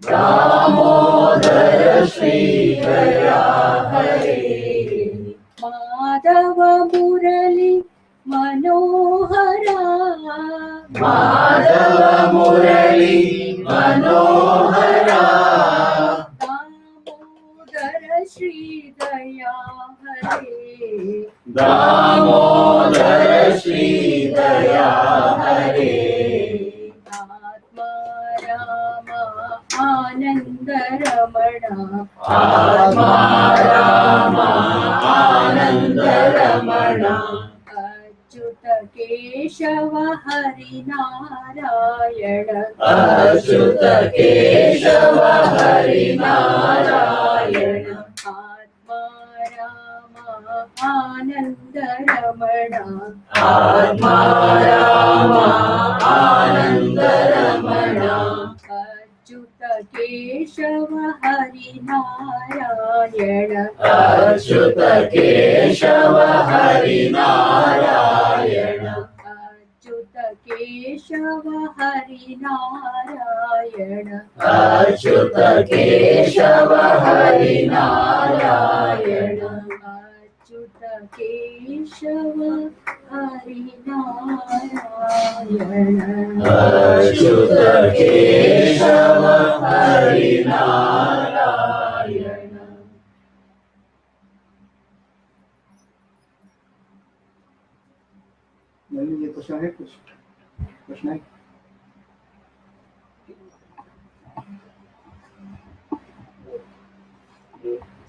दामोदर श्री दया हरे माधव मुरली मनोहरा माधव मुरली मनोहरा दामोदर श्री दया हरे दामोदर श्री दया हरे आत्मा राम आनंद रमण आत्मा राम आनंद रमण अच्युत केशव हरि नारायण अच्युत केशव हरि नारायण आत्मा राम आनंद रमण आत्मा राम आनंद रमण अच्युत केशव हरि नारायण अच्युत केशव हरि नारायण अच्युत केशव हरि नारायण अच्युत केशव हरि नारायण अच्युत केशव हरि नारायण अच्युत केशव हरि नारायण ये क्वेश्चन है कुछ प्रश्न है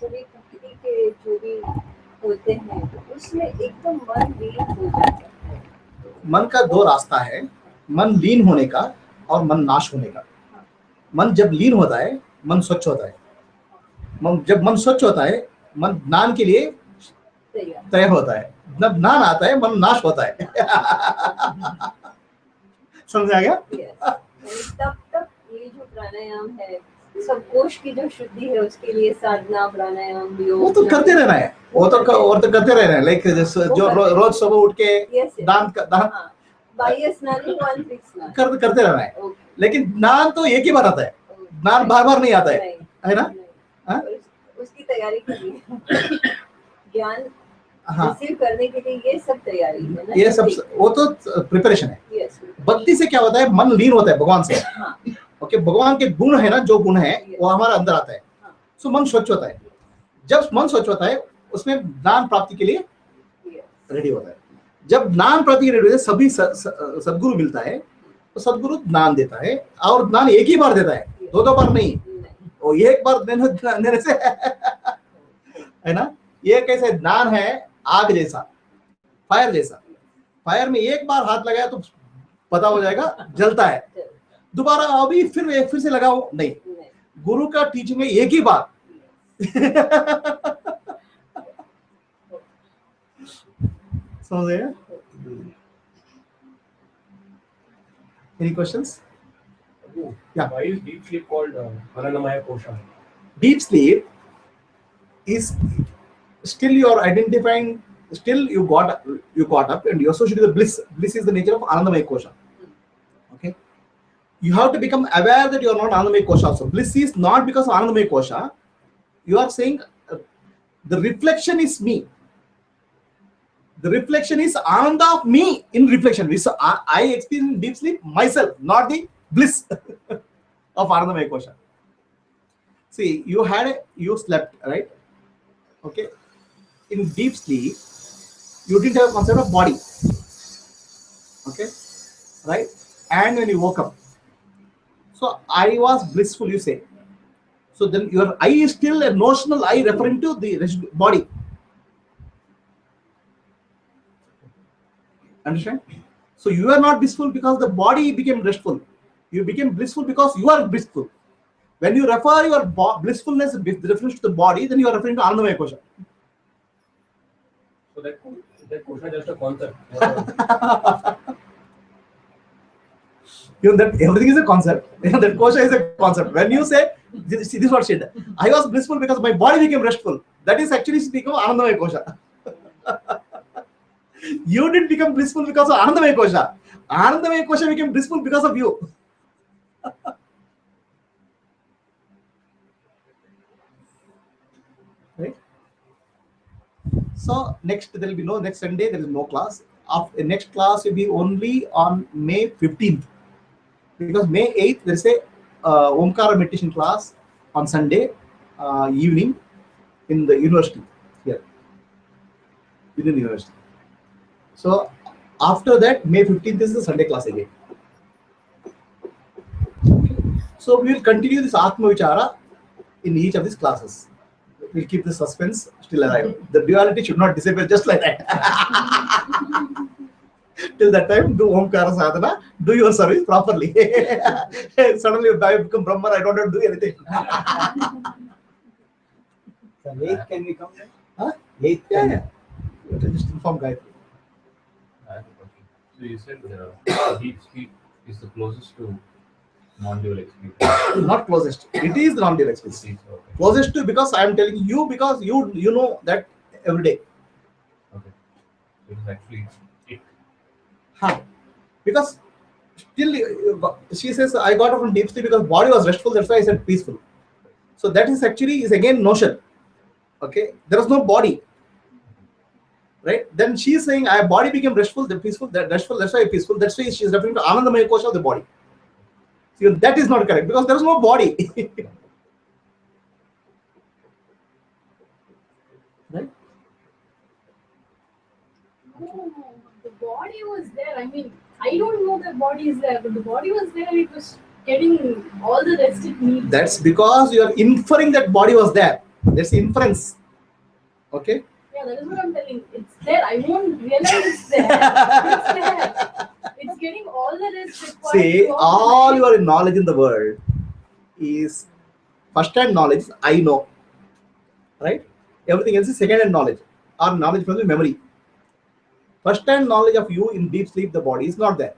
जब एक भक्ति के जो भी होते हैं उसमें एकदम मन लीन हो जाता है। मन का दो रास्ता है, मन लीन होने का और मन नाश होने का। मन जब लीन होता है मन स्वच्छ होता है, जब मन स्वच्छ होता है मन ज्ञान के लिए तैयार होता है, जब ज्ञान आता है मन नाश होता है। समझ आ गया? तब तक ये जो प्राणायाम है सब कोश की जो शुद्धि है उसके लिए साधना प्राणायाम योग वो तो करते रहना है, वो तो करते रहना है। लाइक जो रोज सुबह उठ के दान बाह्य स्नान आंतरिक स्नान करते रहना है। लेकिन ज्ञान तो एक ही बार आता है, ज्ञान बार बार नहीं आता है ना? उसकी तैयारी करनी है। ज्ञान रिसीव करने के लिए ये सब तैयारी है ना, ये सब वो तो प्रिपरेशन है। भक्ति से क्या होता है, मन लीन होता है भगवान से। ओके, भगवान के गुण है ना, जो गुण है वो हमारा अंदर आता है, सो मन स्वच्छ होता है। जब मन स्वच्छ होता है उसमें ज्ञान प्राप्ति के लिए रेडी होता है। जब ज्ञान प्राप्ति रेडी होता है, सभी सदगुरु मिलता है तो सदगुरु ज्ञान देता है, और ज्ञान एक ही बार देता है, दो बार नहीं। वो एक बार देने से है ना, ये कैसे ज्ञान है आग जैसा, फायर जैसा। फायर में एक बार हाथ लगाया तो पता हो जाएगा, जलता है। दोबारा अभी फिर से लगाओ नहीं। गुरु का टीचिंग में एक ही बार। समझ गए? Any questions? Yeah. Why is deep sleep called Anandamaya Kosha? Deep sleep is still you are identifying, still you got up and you associate with the bliss. Bliss is the nature of Anandamaya Kosha. Okay, you have to become aware that you are not Anandamaya Kosha also. Bliss is not because of Anandamaya Kosha. You are saying the reflection is me. The reflection is Ananda of me in reflection. So I experience deep sleep myself, not the bliss of Anandamaya Kosha. See, you slept, right? Okay. In deep sleep, you didn't have a concept of body. Okay, right? And when you woke up, so I was blissful, you say. So then your I is still a notional I referring to the body. Understand? So you are not blissful because the body became restful. You became blissful because you are blissful. When you refer your blissfulness with reference to the body, then you are referring to Anandamaya Kosha. So that Kosha is just a concept. Even that everything is a concept. That Kosha is a concept. When you say, see, this is what she did. I was blissful because my body became restful. That is actually speaking of Anandamaya Kosha. You didn't become blissful because of Anandamaya Kosha. Anandamaya Kosha became blissful because of you. Right? So next there will be next Sunday there is no class. After next class will be only on May 15th, because May 8th there is a Omkara meditation class on Sunday evening in the university here, within the university. So after that, May 15th is the Sunday class again. So we will continue this Atma Vichara in each of these classes. We'll keep the suspense still alive. The duality should not disappear just like that. Till that time, do Omkara Sadhana, do your service properly. Suddenly, if I become Brahman, I don't have to do anything. So late can we come then? Huh? Late Yeah, can yeah. You can just inform Gayatri. I have a question. So you said deep sleep is the closest to non-dual experience. Not closest. It is the non-dual experience. Okay. Closest to, because I am telling you, because you know that every day. Okay. It is actually it. Huh. Because still she says I got up from deep sleep because body was restful, that's why I said peaceful. So that is actually is again notion. Okay, there was no body, right? Then she is saying I body became restful, the peaceful, that restful, that's why peaceful. That's why she is referring to Anandamaya Kosha of the body. See, that is not correct because there is no body. Right? No, the body was there. I mean, I don't know the body is there, but the body was there and it was getting all the rest it needs. That's because you are inferring that body was there. That's inference. Okay. Yeah, that is what I'm telling. It's there. I won't realize it's there. It's there. It's getting all the rest required. See, throughout the all night. your knowledge in the world is first-hand knowledge. I know, right? Everything else is second-hand knowledge or knowledge from the memory. First-hand knowledge of you in deep sleep, the body is not there,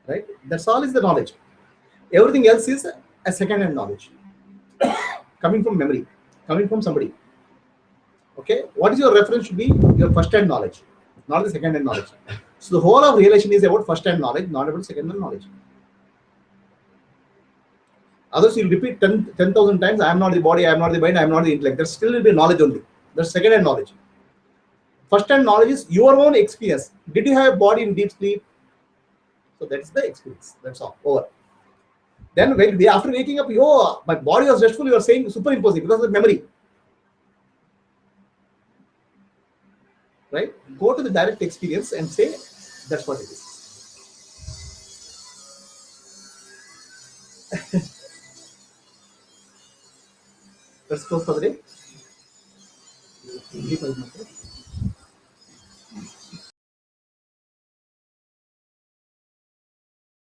right? That's all is the knowledge. Everything else is a second-hand knowledge coming from memory, coming from somebody. Okay, what is your reference should be your first-hand knowledge, not the second-hand knowledge. So the whole of relation is about first-hand knowledge, not about second-hand knowledge. Others you'll repeat 10,000 times, I am not the body, I am not the mind, I am not the intellect. There still will be knowledge only. That's second-hand knowledge. First-hand knowledge is your own experience. Did you have a body in deep sleep? So that's the experience. That's all. Over. Then when after waking up, my body was restful, you are saying superimposing because of the memory. Right? Go to the direct experience and say that's what it is. Let's close for the day.